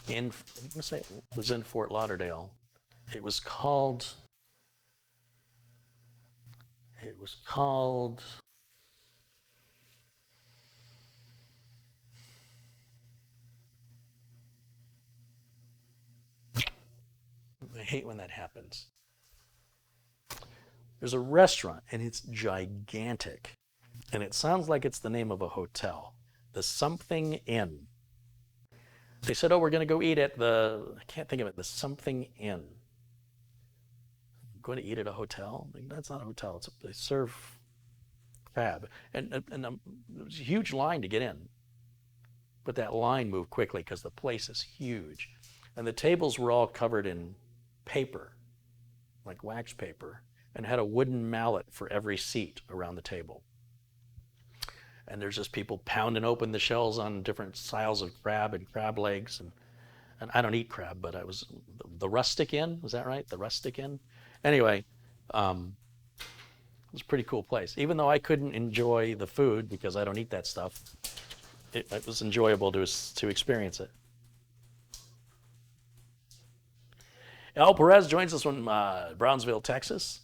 I'm gonna say it was in Fort Lauderdale. It was called I hate when that happens. There's a restaurant and it's gigantic. And it sounds like it's the name of a hotel. The Something Inn. They said, oh, we're going to go eat at I can't think of it, the Something Inn. I'm going to eat at a hotel? That's not a hotel. They serve crab. And there was a huge line to get in. But that line moved quickly because the place is huge. And the tables were all covered in paper, like wax paper, and had a wooden mallet for every seat around the table. And there's just people pounding open the shells on different styles of crab and crab legs. And I don't eat crab, but I was, the Rustic Inn, was that right? The Rustic Inn? Anyway, it was a pretty cool place. Even though I couldn't enjoy the food because I don't eat that stuff, it was enjoyable to experience it. Al Perez joins us from Brownsville, Texas.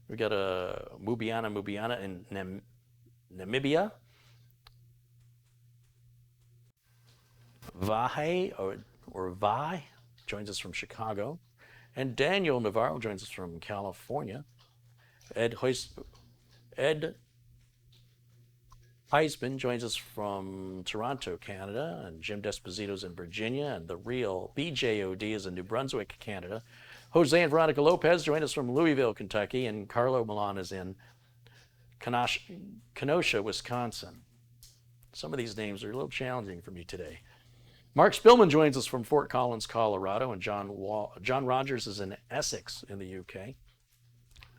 We got a Mubiana in Namibia. Vahe or Vai joins us from Chicago. And Daniel Navarro joins us from California. Ed Heisman joins us from Toronto, Canada, and Jim Desposito's in Virginia, and the real BJOD is in New Brunswick, Canada. Jose and Veronica Lopez join us from Louisville, Kentucky, and Carlo Milan is in Kenosha, Wisconsin. Some of these names are a little challenging for me today. Mark Spillman joins us from Fort Collins, Colorado, and John Rogers is in Essex in the UK.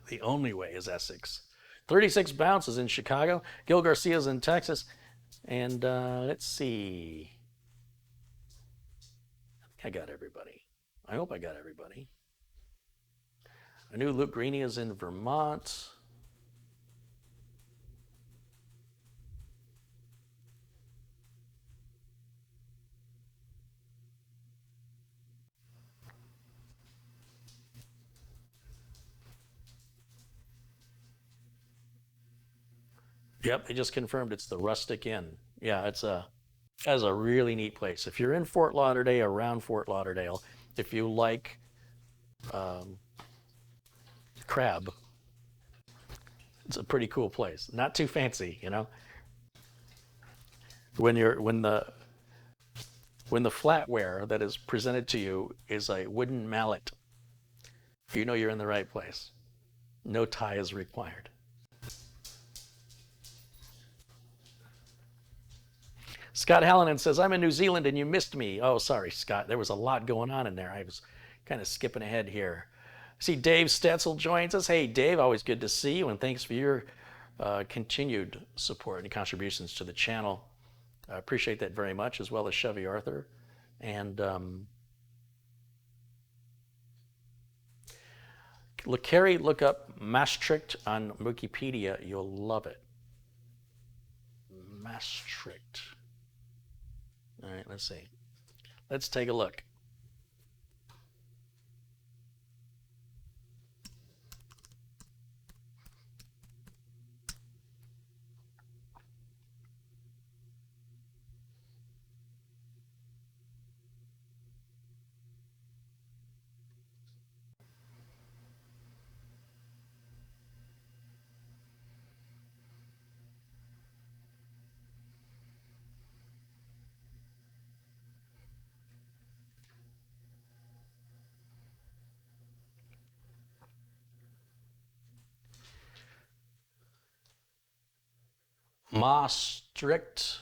The only way is Essex. 36 Bounce is in Chicago. Gil Garcia's in Texas. And let's see. I think I got everybody. I hope I got everybody. I knew Luke Greeny is in Vermont. Yep, they just confirmed it's the Rustic Inn. Yeah, that's a really neat place. If you're in Fort Lauderdale, around Fort Lauderdale, if you like crab, it's a pretty cool place. Not too fancy, you know. When the flatware that is presented to you is a wooden mallet, you know you're in the right place. No tie is required. Scott Hallinan says, I'm in New Zealand and you missed me. Oh, sorry, Scott. There was a lot going on in there. I was kind of skipping ahead here. I see Dave Stetzel joins us. Hey, Dave, always good to see you, and thanks for your continued support and contributions to the channel. I appreciate that very much, as well as Chevy Arthur. And Carey, look up Maastricht on Wikipedia. You'll love it. Maastricht. All right, let's see. Let's take a look. Maastricht.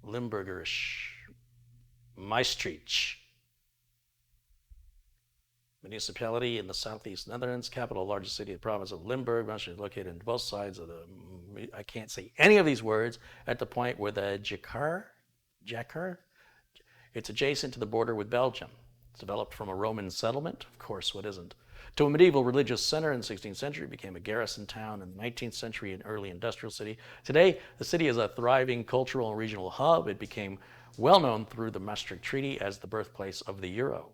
Limburgerish. Maastricht. Municipality in the southeast Netherlands, capital, largest city of the province of Limburg. Maastricht is located on both sides of the, I can't say any of these words, at the point where the Jacar, it's adjacent to the border with Belgium. It's developed from a Roman settlement, of course, what isn't, to a medieval religious center in the 16th century. It became a garrison town in the 19th century, an early industrial city. Today, the city is a thriving cultural and regional hub. It became well known through the Maastricht Treaty as the birthplace of the euro.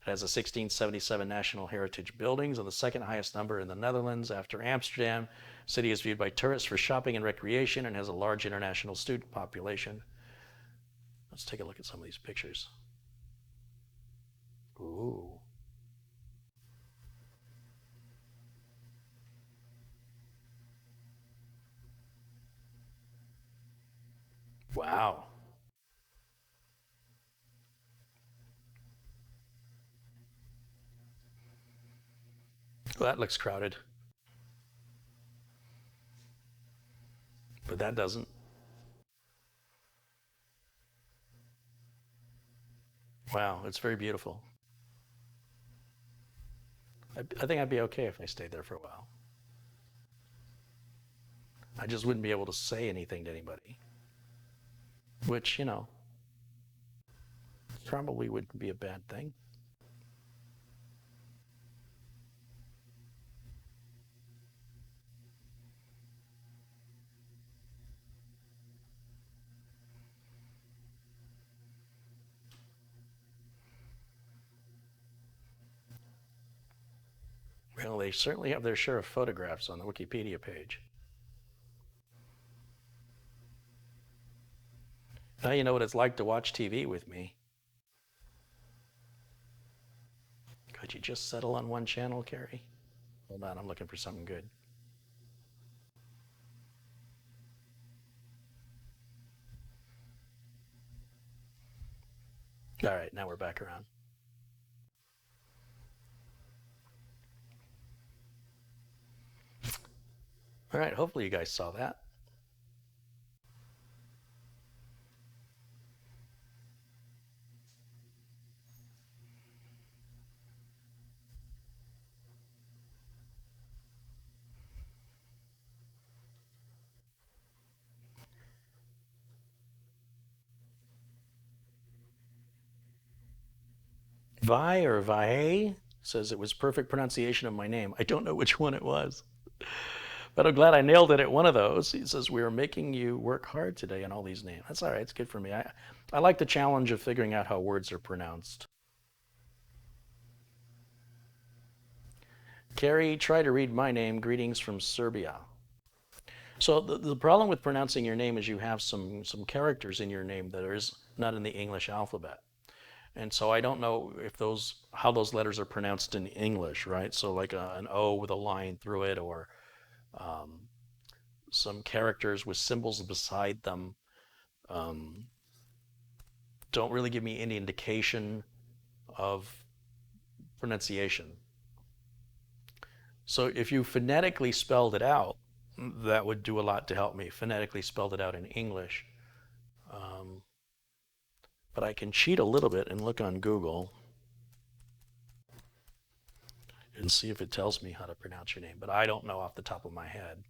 It has a 1677 National Heritage buildings and the second highest number in the Netherlands after Amsterdam. The city is viewed by tourists for shopping and recreation and has a large international student population. Let's take a look at some of these pictures. Ooh. Wow. Well, that looks crowded. But that doesn't. Wow, it's very beautiful. I think I'd be okay if I stayed there for a while. I just wouldn't be able to say anything to anybody, which, you know, probably wouldn't be a bad thing. Well, they certainly have their share of photographs on the Wikipedia page. Now you know what it's like to watch TV with me. Could you just settle on one channel, Carey? Hold on, I'm looking for something good. All right, now we're back around. All right, hopefully you guys saw that. Vi or Vi says it was perfect pronunciation of my name. I don't know which one it was, but I'm glad I nailed it at one of those. He says, we are making you work hard today on all these names. That's all right, it's good for me. I like the challenge of figuring out how words are pronounced. Carey, try to read my name. Greetings from Serbia. So the problem with pronouncing your name is you have some characters in your name that is not in the English alphabet. And so I don't know if how those letters are pronounced in English, right? So like an O with a line through it, or some characters with symbols beside them don't really give me any indication of pronunciation. So if you phonetically spelled it out, that would do a lot to help me. Phonetically spelled it out in English. But I can cheat a little bit and look on Google and see if it tells me how to pronounce your name. But I don't know off the top of my head.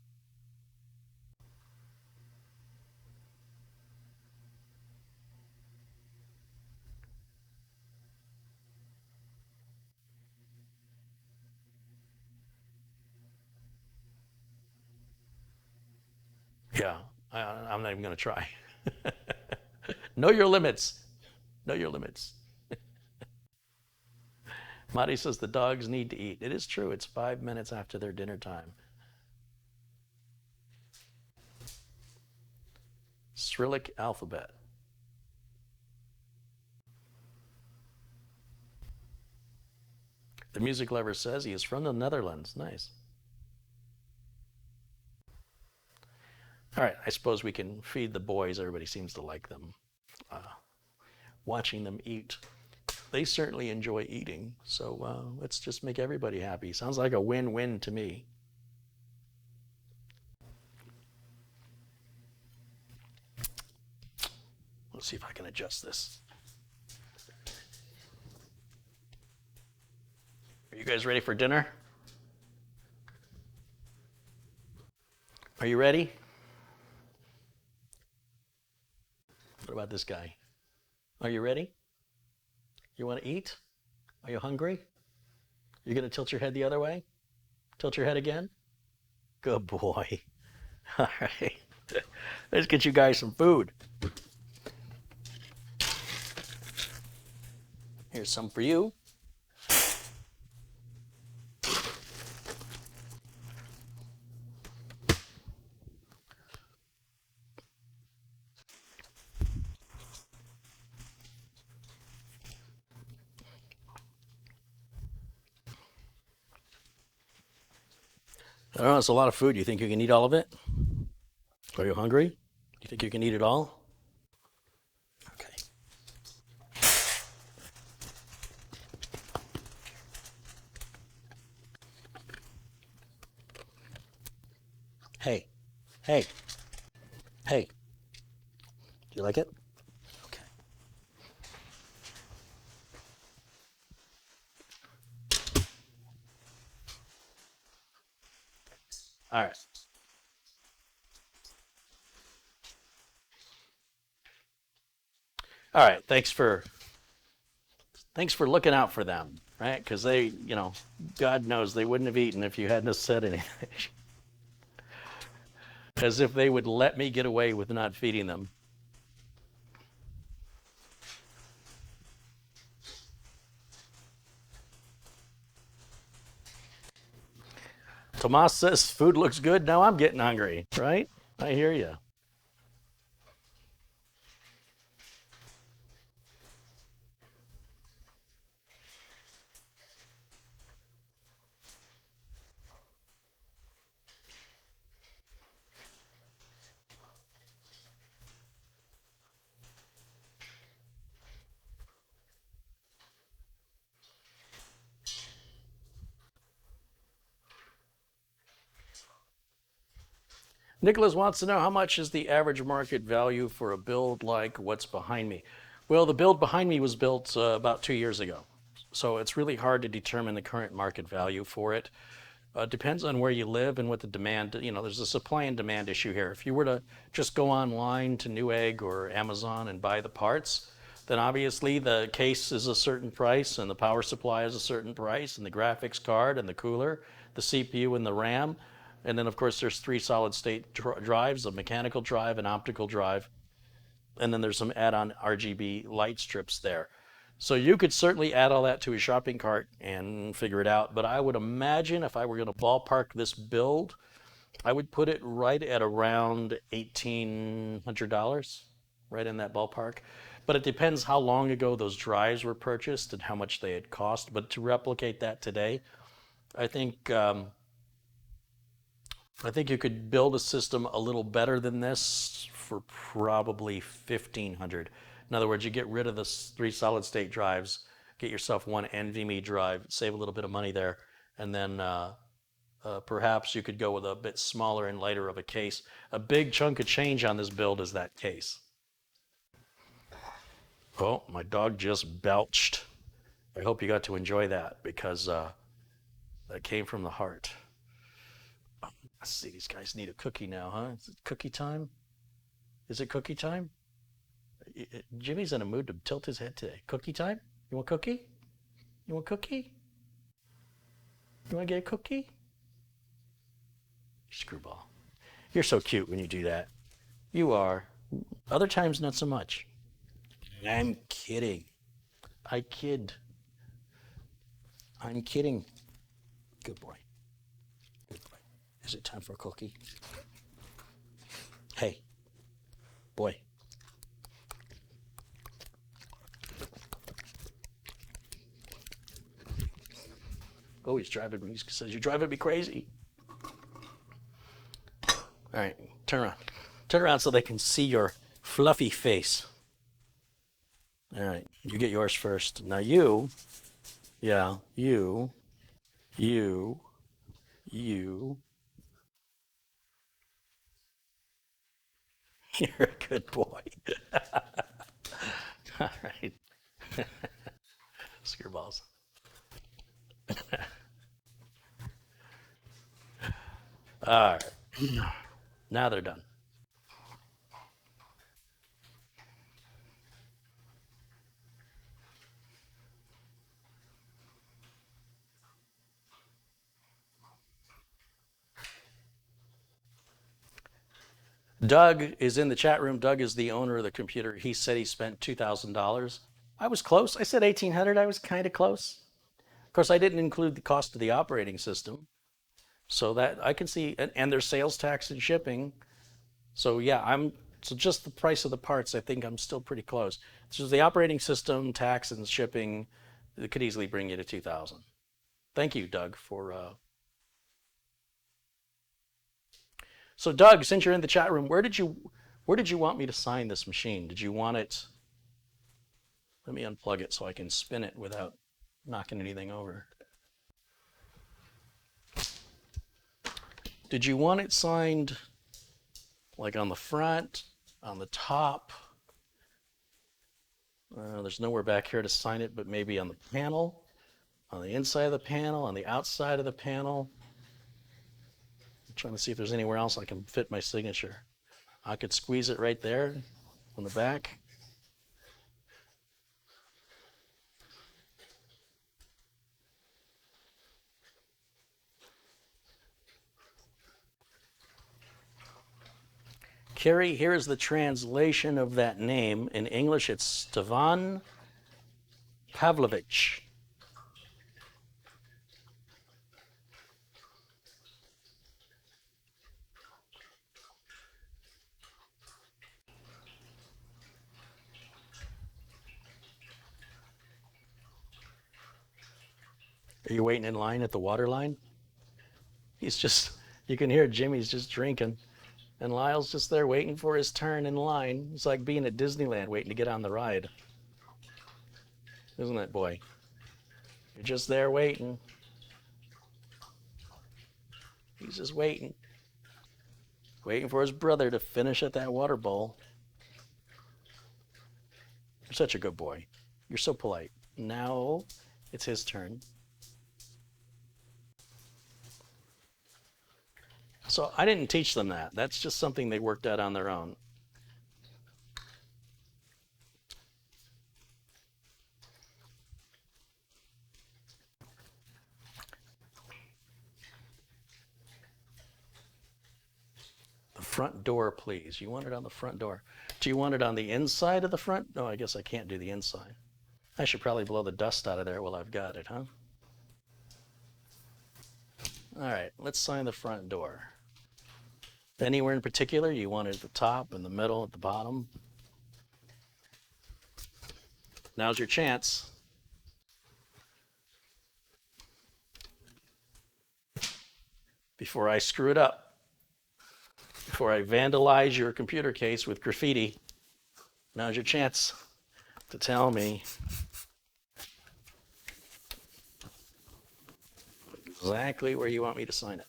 Yeah, I'm not even going to try. Know your limits. Know your limits. Madi says the dogs need to eat. It is true. It's 5 minutes after their dinner time. Cyrillic alphabet. The music lover says he is from the Netherlands. Nice. All right, I suppose we can feed the boys. Everybody seems to like them. Watching them eat. They certainly enjoy eating, so let's just make everybody happy. Sounds like a win-win to me. Let's see if I can adjust this. Are you guys ready for dinner? Are you ready? What about this guy? Are you ready? You want to eat? Are you hungry? You're going to tilt your head the other way? Tilt your head again? Good boy. All right. Let's get you guys some food. Here's some for you. I don't know, it's a lot of food. You think you can eat all of it? Are you hungry? You think you can eat it all? Okay. Hey, hey, hey. Do you like it? Okay. All right. All right. Thanks for looking out for them, right? Because they, God knows they wouldn't have eaten if you hadn't said anything. As if they would let me get away with not feeding them. Tomas says food looks good. Now I'm getting hungry, right? I hear you. Nicholas wants to know how much is the average market value for a build like what's behind me? Well, the build behind me was built about 2 years ago. So it's really hard to determine the current market value for it. Depends on where you live and what the demand, there's a supply and demand issue here. If you were to just go online to Newegg or Amazon and buy the parts, then obviously the case is a certain price and the power supply is a certain price and the graphics card and the cooler, the CPU and the RAM. And then of course there's 3 solid state drives, a mechanical drive, an optical drive, and then there's some add-on RGB light strips there. So you could certainly add all that to a shopping cart and figure it out. But I would imagine if I were going to ballpark this build, I would put it right at around $1,800, right in that ballpark. But it depends how long ago those drives were purchased and how much they had cost. But to replicate that today, I think you could build a system a little better than this for probably $1,500. In other words, you get rid of the 3 solid state drives, get yourself one NVMe drive, save a little bit of money there, and then perhaps you could go with a bit smaller and lighter of a case. A big chunk of change on this build is that case. Oh, my dog just belched. I hope you got to enjoy that because that came from the heart. Let's see, these guys need a cookie now, huh? Is it cookie time? Is it cookie time? Jimmy's in a mood to tilt his head today. Cookie time? You want cookie? You want cookie? You want to get a cookie? Screwball. You're so cute when you do that. You are. Other times, not so much. I'm kidding. I kid. I'm kidding. Good boy. Good boy. Is it time for a cookie? Hey, boy. Oh, he's driving me. He says, "You're driving me crazy." All right, turn around. Turn around so they can see your fluffy face. All right, you get yours first. Now you, yeah, you. You're a good boy. All right. Screwballs. All right. Now they're done. Doug is in the chat room. Doug is the owner of the computer. He said he spent $2,000. I was close. I said 1,800. I was kind of close. Of course, I didn't include the cost of the operating system. So that I can see, and there's sales tax and shipping. So yeah, so just the price of the parts, I think I'm still pretty close. So the operating system, tax, and shipping, it could easily bring you to 2,000. Thank you, Doug, for. So Doug, since you're in the chat room, where did you want me to sign this machine? Did you want it? Let me unplug it so I can spin it without knocking anything over. Did you want it signed like on the front, on the top? There's nowhere back here to sign it, but maybe on the panel, on the inside of the panel, on the outside of the panel. I'm trying to see if there's anywhere else I can fit my signature. I could squeeze it right there on the back. Carey, here is the translation of that name. In English, it's Stevan Pavlovich. Are you waiting in line at the water line? He's just, you can hear Jimmy's just drinking. And Lyle's just there waiting for his turn in line. It's like being at Disneyland waiting to get on the ride. Isn't it, boy? You're just there waiting. He's just waiting. Waiting for his brother to finish at that water bowl. You're such a good boy. You're so polite. Now it's his turn. So I didn't teach them that. That's just something they worked out on their own. The front door, please. You want it on the front door. Do you want it on the inside of the front? No, I guess I can't do the inside. I should probably blow the dust out of there while I've got it, huh? All right, let's sign the front door. Anywhere in particular? You want it at the top, in the middle, at the bottom? Now's your chance. Before I screw it up. Before I vandalize your computer case with graffiti. Now's your chance to tell me exactly where you want me to sign it.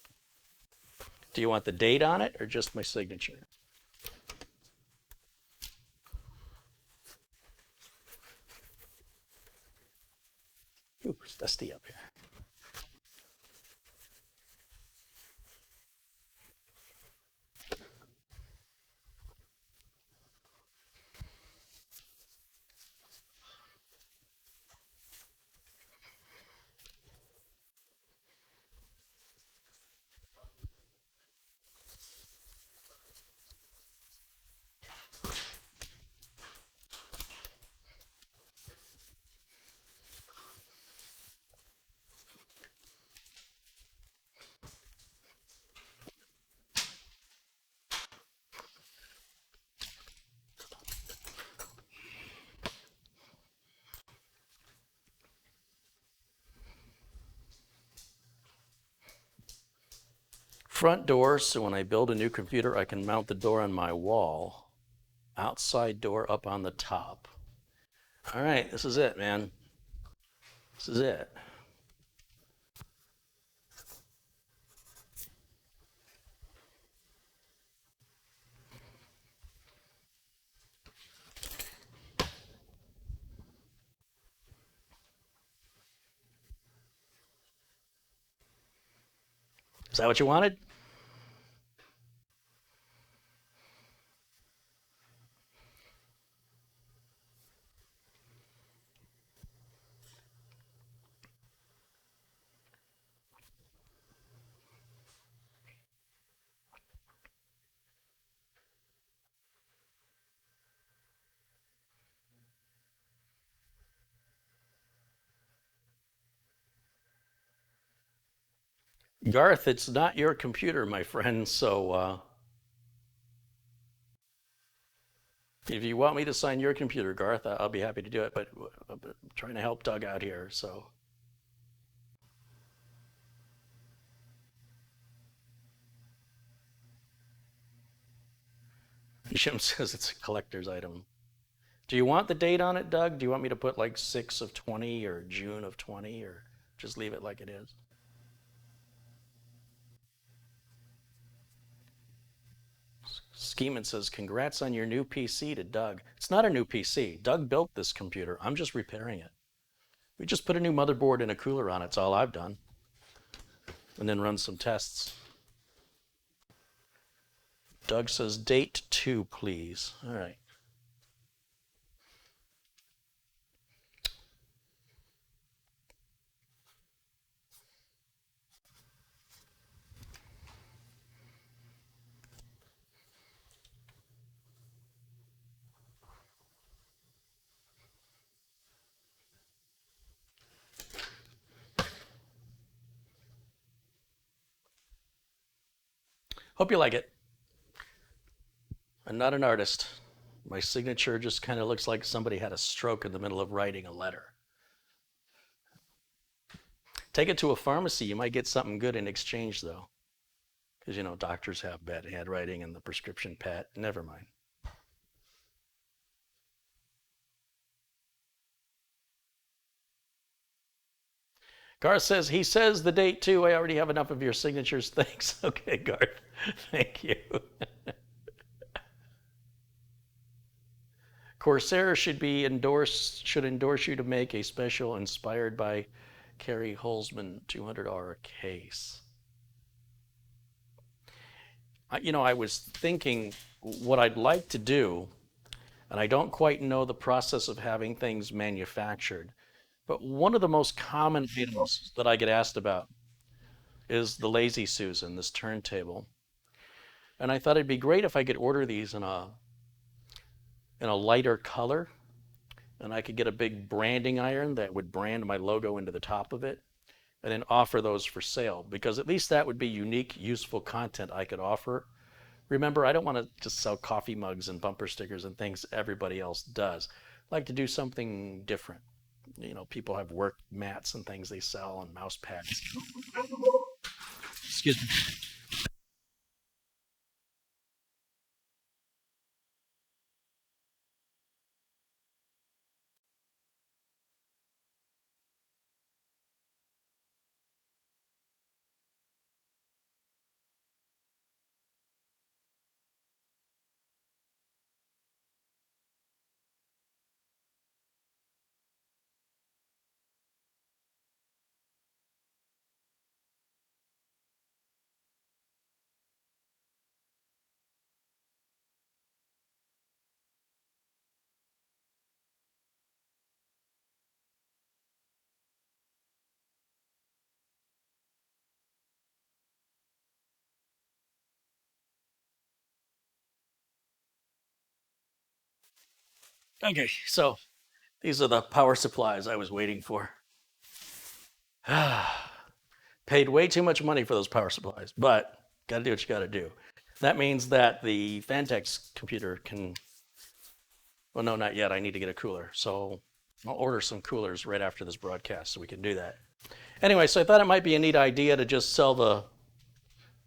Do you want the date on it or just my signature? Ooh, it's dusty up here. Front door, so when I build a new computer, I can mount the door on my wall. Outside door up on the top. All right, this is it, man. This is it. Is that what you wanted? Garth, it's not your computer, my friend, so if you want me to sign your computer, Garth, I'll be happy to do it, but I'm trying to help Doug out here, so. Jim says it's a collector's item. Do you want the date on it, Doug? Do you want me to put like 6 of 20 or June of 20 or just leave it like it is? Skeeman says, congrats on your new PC to Doug. It's not a new PC. Doug built this computer. I'm just repairing it. We just put a new motherboard and a cooler on it. It's all I've done. And then run some tests. Doug says, date 2, please. All right. Hope you like it. I'm not an artist. My signature just kind of looks like somebody had a stroke in the middle of writing a letter. Take it to a pharmacy. You might get something good in exchange, though. Because, you know, doctors have bad handwriting and the prescription pad. Never mind. Garth says, he says the date too. I already have enough of your signatures. Thanks. Okay, Garth. Thank you. Corsair should endorse you to make a special inspired by Carey Holzman $200 case. You know, I was thinking what I'd like to do, and I don't quite know the process of having things manufactured, but one of the most common items that I get asked about is the Lazy Susan, this turntable. And I thought it'd be great if I could order these in a lighter color, and I could get a big branding iron that would brand my logo into the top of it, and then offer those for sale, because at least that would be unique, useful content I could offer. Remember, I don't want to just sell coffee mugs and bumper stickers and things everybody else does. I like to do something different. You know, people have work mats and things they sell and mouse pads. Excuse me. Okay, so these are the power supplies I was waiting for. Paid way too much money for those power supplies, but got to do what you got to do. That means that the Fantex computer can, well, no, not yet. I need to get a cooler. So I'll order some coolers right after this broadcast so we can do that. Anyway, so I thought it might be a neat idea to just sell the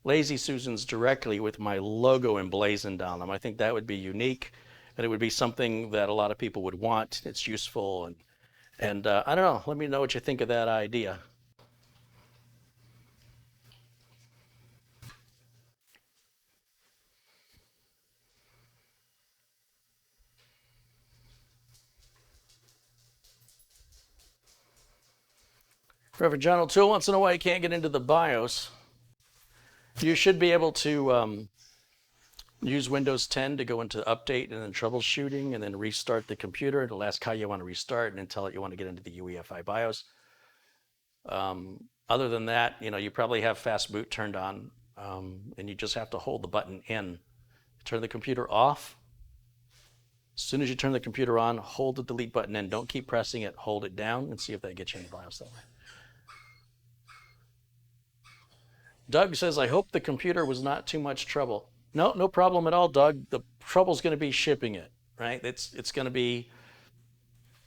Lazy Susans directly with my logo emblazoned on them. I think that would be unique, and it would be something that a lot of people would want. It's useful, and I don't know. Let me know what you think of that idea. Reverend John O'Toole, once in a while you can't get into the BIOS. You should be able to use Windows 10 to go into update and then troubleshooting and then restart the computer. It'll ask how you want to restart and then tell it you want to get into the UEFI BIOS. Other than that, you probably have fast boot turned on, and you just have to hold the button in. Turn the computer off. As soon as you turn the computer on, hold the delete button in. Don't keep pressing it. Hold it down and see if that gets you in the BIOS that way. Doug says, I hope the computer was not too much trouble. No, no problem at all, Doug. The trouble's going to be shipping it, right? It's going to be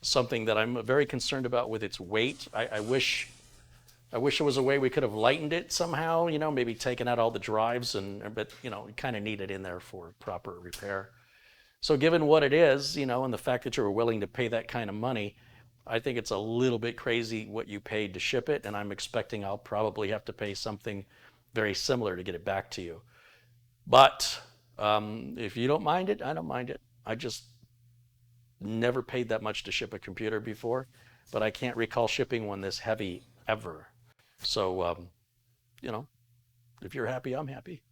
something that I'm very concerned about with its weight. I wish there was a way we could have lightened it somehow, maybe taken out all the drives, but you kind of need it in there for proper repair. So given what it is, and the fact that you were willing to pay that kind of money, I think it's a little bit crazy what you paid to ship it, and I'm expecting I'll probably have to pay something very similar to get it back to you. But if you don't mind it, I don't mind it. I just never paid that much to ship a computer before, but I can't recall shipping one this heavy ever. So, if you're happy, I'm happy.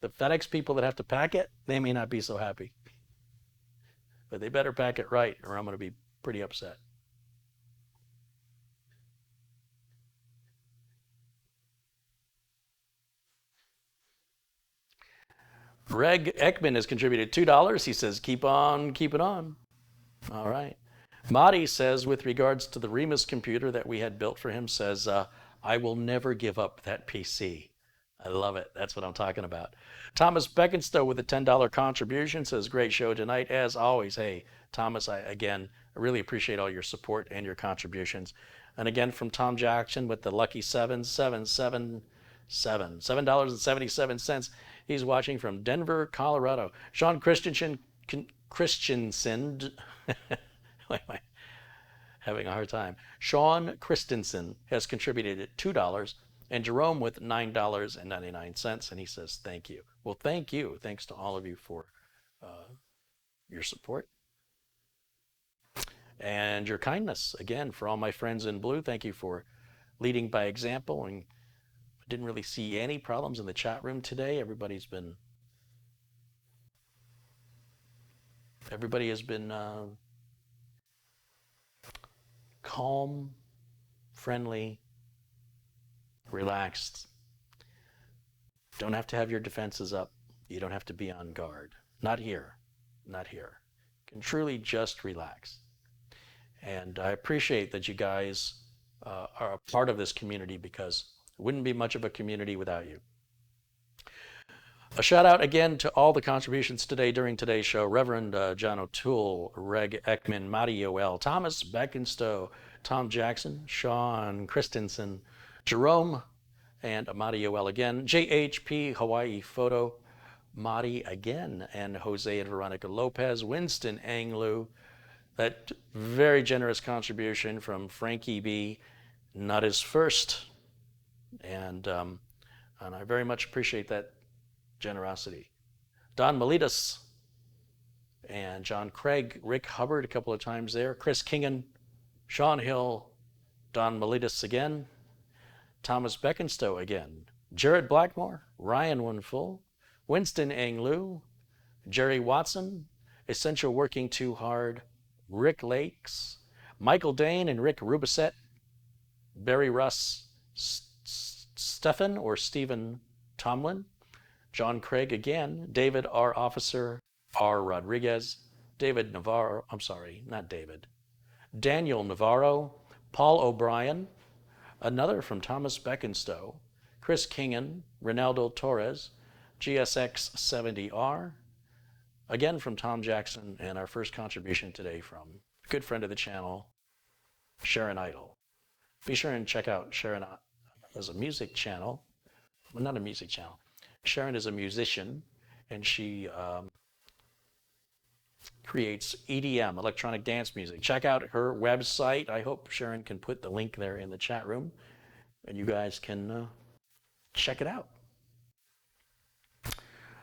The FedEx people that have to pack it, they may not be so happy. But they better pack it right or I'm going to be pretty upset. Greg Ekman has contributed $2. He says, keep on keeping on. All right. Madi says, with regards to the Remus computer that we had built for him, says, I will never give up that PC. I love it. That's what I'm talking about. Thomas Beckenstow with a $10 contribution says, great show tonight. As always, hey, Thomas, I really appreciate all your support and your contributions. And again, from Tom Jackson with the lucky $7.77. He's watching from Denver, Colorado. Sean Christensen, why am I having a hard time? Sean Christensen has contributed at $2, and Jerome with $9.99, and he says thank you. Well, thank you. Thanks to all of you for your support and your kindness. Again, for all my friends in blue, thank you for leading by example. And I didn't really see any problems in the chat room today. Everybody has been calm, friendly, relaxed. Don't have to have your defenses up. You don't have to be on guard. Not here. Not here. You can truly just relax. And I appreciate that you guys are a part of this community, because it wouldn't be much of a community without you. A shout out again to all the contributions today during today's show. Reverend John O'Toole, Reg Ekman, Madi Yoel, Thomas Beckenstow, Tom Jackson, Sean Christensen, Jerome, and Madi Yoel again, JHP, Hawaii Photo, Madi again, and Jose and Veronica Lopez, Winston Anglu, that very generous contribution from Frankie B, not his first, and I very much appreciate that generosity. Don Melitas and John Craig, Rick Hubbard a couple of times there, Chris Kingan, Sean Hill, Don Melitas again, Thomas Beckenstow again, Jared Blackmore, Ryan Winfull, Winston Anglu, Jerry Watson, Essential Working Too Hard, Rick Lakes, Michael Dane and Rick Rubicet, Barry Russ, Stephen Tomlin, John Craig again, David R. Officer, R. Rodriguez, David Navarro, Daniel Navarro, Paul O'Brien, another from Thomas Beckenstow, Chris Kingan, Ronaldo Torres, GSX70R, again from Tom Jackson, and our first contribution today from a good friend of the channel, Sharon Idle. Be sure and check out Sharon as a music channel. Well, not a music channel. Sharon is a musician, and she creates EDM, electronic dance music. Check out her website. I hope Sharon can put the link there in the chat room, and you guys can check it out.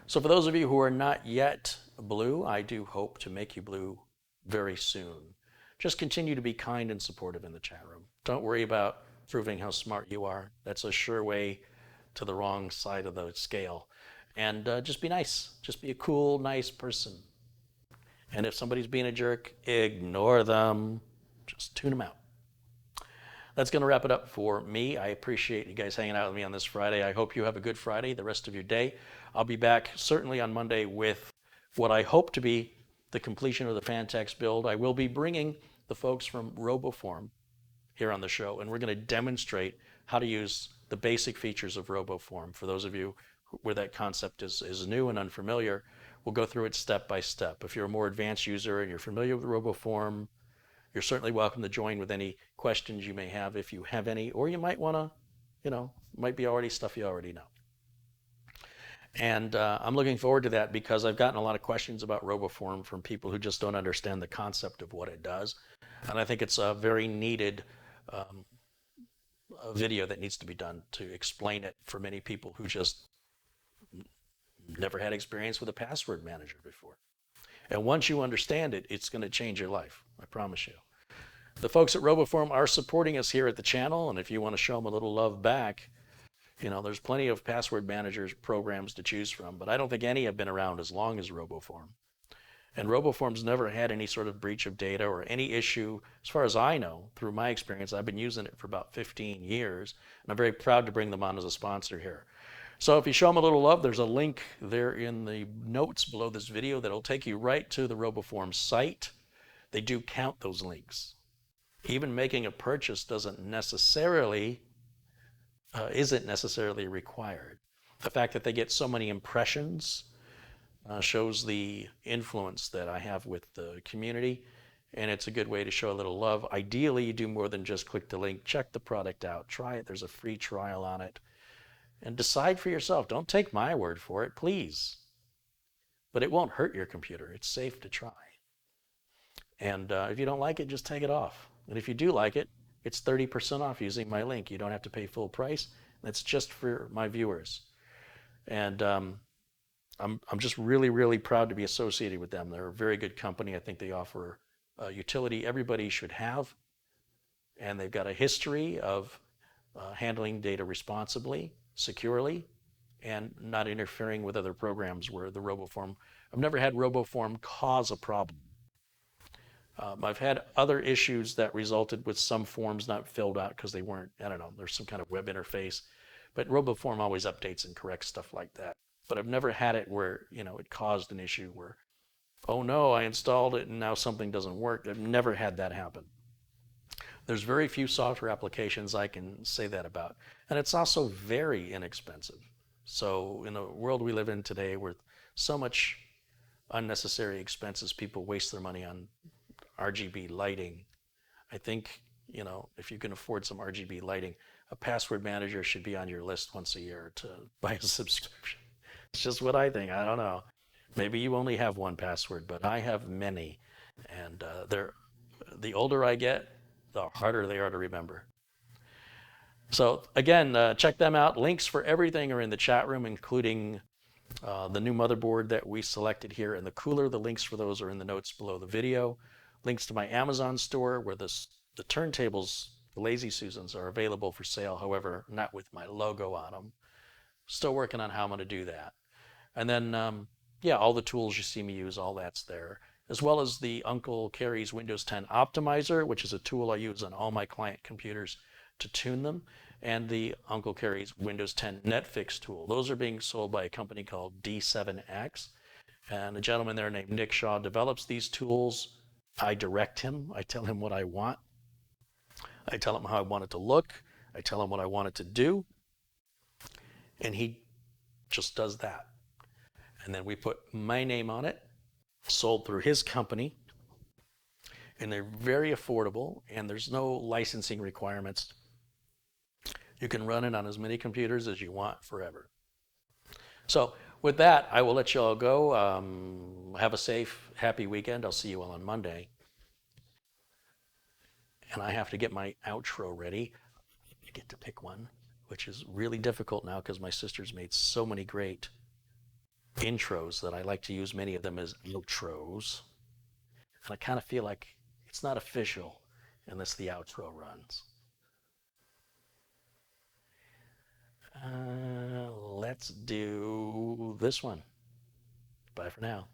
So for those of you who are not yet blue, I do hope to make you blue very soon. Just continue to be kind and supportive in the chat room. Don't worry about proving how smart you are. That's a sure way to the wrong side of the scale. And just be nice. Just be a cool, nice person. And if somebody's being a jerk, ignore them. Just tune them out. That's going to wrap it up for me. I appreciate you guys hanging out with me on this Friday. I hope you have a good Friday, the rest of your day. I'll be back certainly on Monday with what I hope to be the completion of the Fantex build. I will be bringing the folks from RoboForm here on the show, and we're going to demonstrate how to use the basic features of RoboForm. For those of you where that concept is new and unfamiliar, we'll go through it step by step. If you're a more advanced user and you're familiar with RoboForm, you're certainly welcome to join with any questions you may have, if you have any, or you might want to, might be already stuff you already know. And I'm looking forward to that because I've gotten a lot of questions about RoboForm from people who just don't understand the concept of what it does. And I think it's a very needed video that needs to be done to explain it for many people who just never had experience with a password manager before. And once you understand it, it's going to change your life. I promise you. The folks at RoboForm are supporting us here at the channel, and if you want to show them a little love back, there's plenty of password managers programs to choose from, but I don't think any have been around as long as RoboForm. And RoboForm's never had any sort of breach of data or any issue, as far as I know, through my experience. I've been using it for about 15 years, and I'm very proud to bring them on as a sponsor here. So if you show them a little love, there's a link there in the notes below this video that'll take you right to the RoboForm site. They do count those links. Even making a purchase isn't necessarily required. The fact that they get so many impressions shows the influence that I have with the community, and it's a good way to show a little love. Ideally, you do more than just click the link. Check the product out. Try it. There's a free trial on it. And decide for yourself. Don't take my word for it, please. But it won't hurt your computer. It's safe to try. And if you don't like it, just take it off. And if you do like it, it's 30% off using my link. You don't have to pay full price. That's just for my viewers. And I'm just really, really proud to be associated with them. They're a very good company. I think they offer utility everybody should have. And they've got a history of handling data responsibly, securely, and not interfering with other programs where the RoboForm, I've never had RoboForm cause a problem. I've had other issues that resulted with some forms not filled out because they weren't, I don't know, there's some kind of web interface. But RoboForm always updates and corrects stuff like that. But I've never had it where, it caused an issue where, oh no, I installed it and now something doesn't work. I've never had that happen. There's very few software applications I can say that about. And it's also very inexpensive. So in the world we live in today with so much unnecessary expenses, people waste their money on RGB lighting. I think, if you can afford some RGB lighting, a password manager should be on your list once a year to buy a subscription. It's just what I think. I don't know. Maybe you only have one password, but I have many. And the older I get, the harder they are to remember. So again, check them out. Links for everything are in the chat room, including the new motherboard that we selected here and the cooler. The links for those are in the notes below the video. Links to my Amazon store where the turntables, the Lazy Susans, are available for sale. However, not with my logo on them. Still working on how I'm going to do that. And then, all the tools you see me use, all that's there. As well as the Uncle Carey's Windows 10 Optimizer, which is a tool I use on all my client computers to tune them, and the Uncle Carey's Windows 10 Netfix tool. Those are being sold by a company called D7X, and a gentleman there named Nick Shaw develops these tools. I direct him. I tell him what I want. I tell him how I want it to look. I tell him what I want it to do, and he just does that. And then we put my name on it, sold through his company, and they're very affordable, and there's no licensing requirements. You can run it on as many computers as you want forever. So with that, I will let you all go. Have a safe, happy weekend. I'll see you all on Monday. And I have to get my outro ready. I get to pick one, which is really difficult now because my sister's made so many great intros that I like to use many of them as outros. And I kind of feel like it's not official unless the outro runs. let's do this one. Bye for now.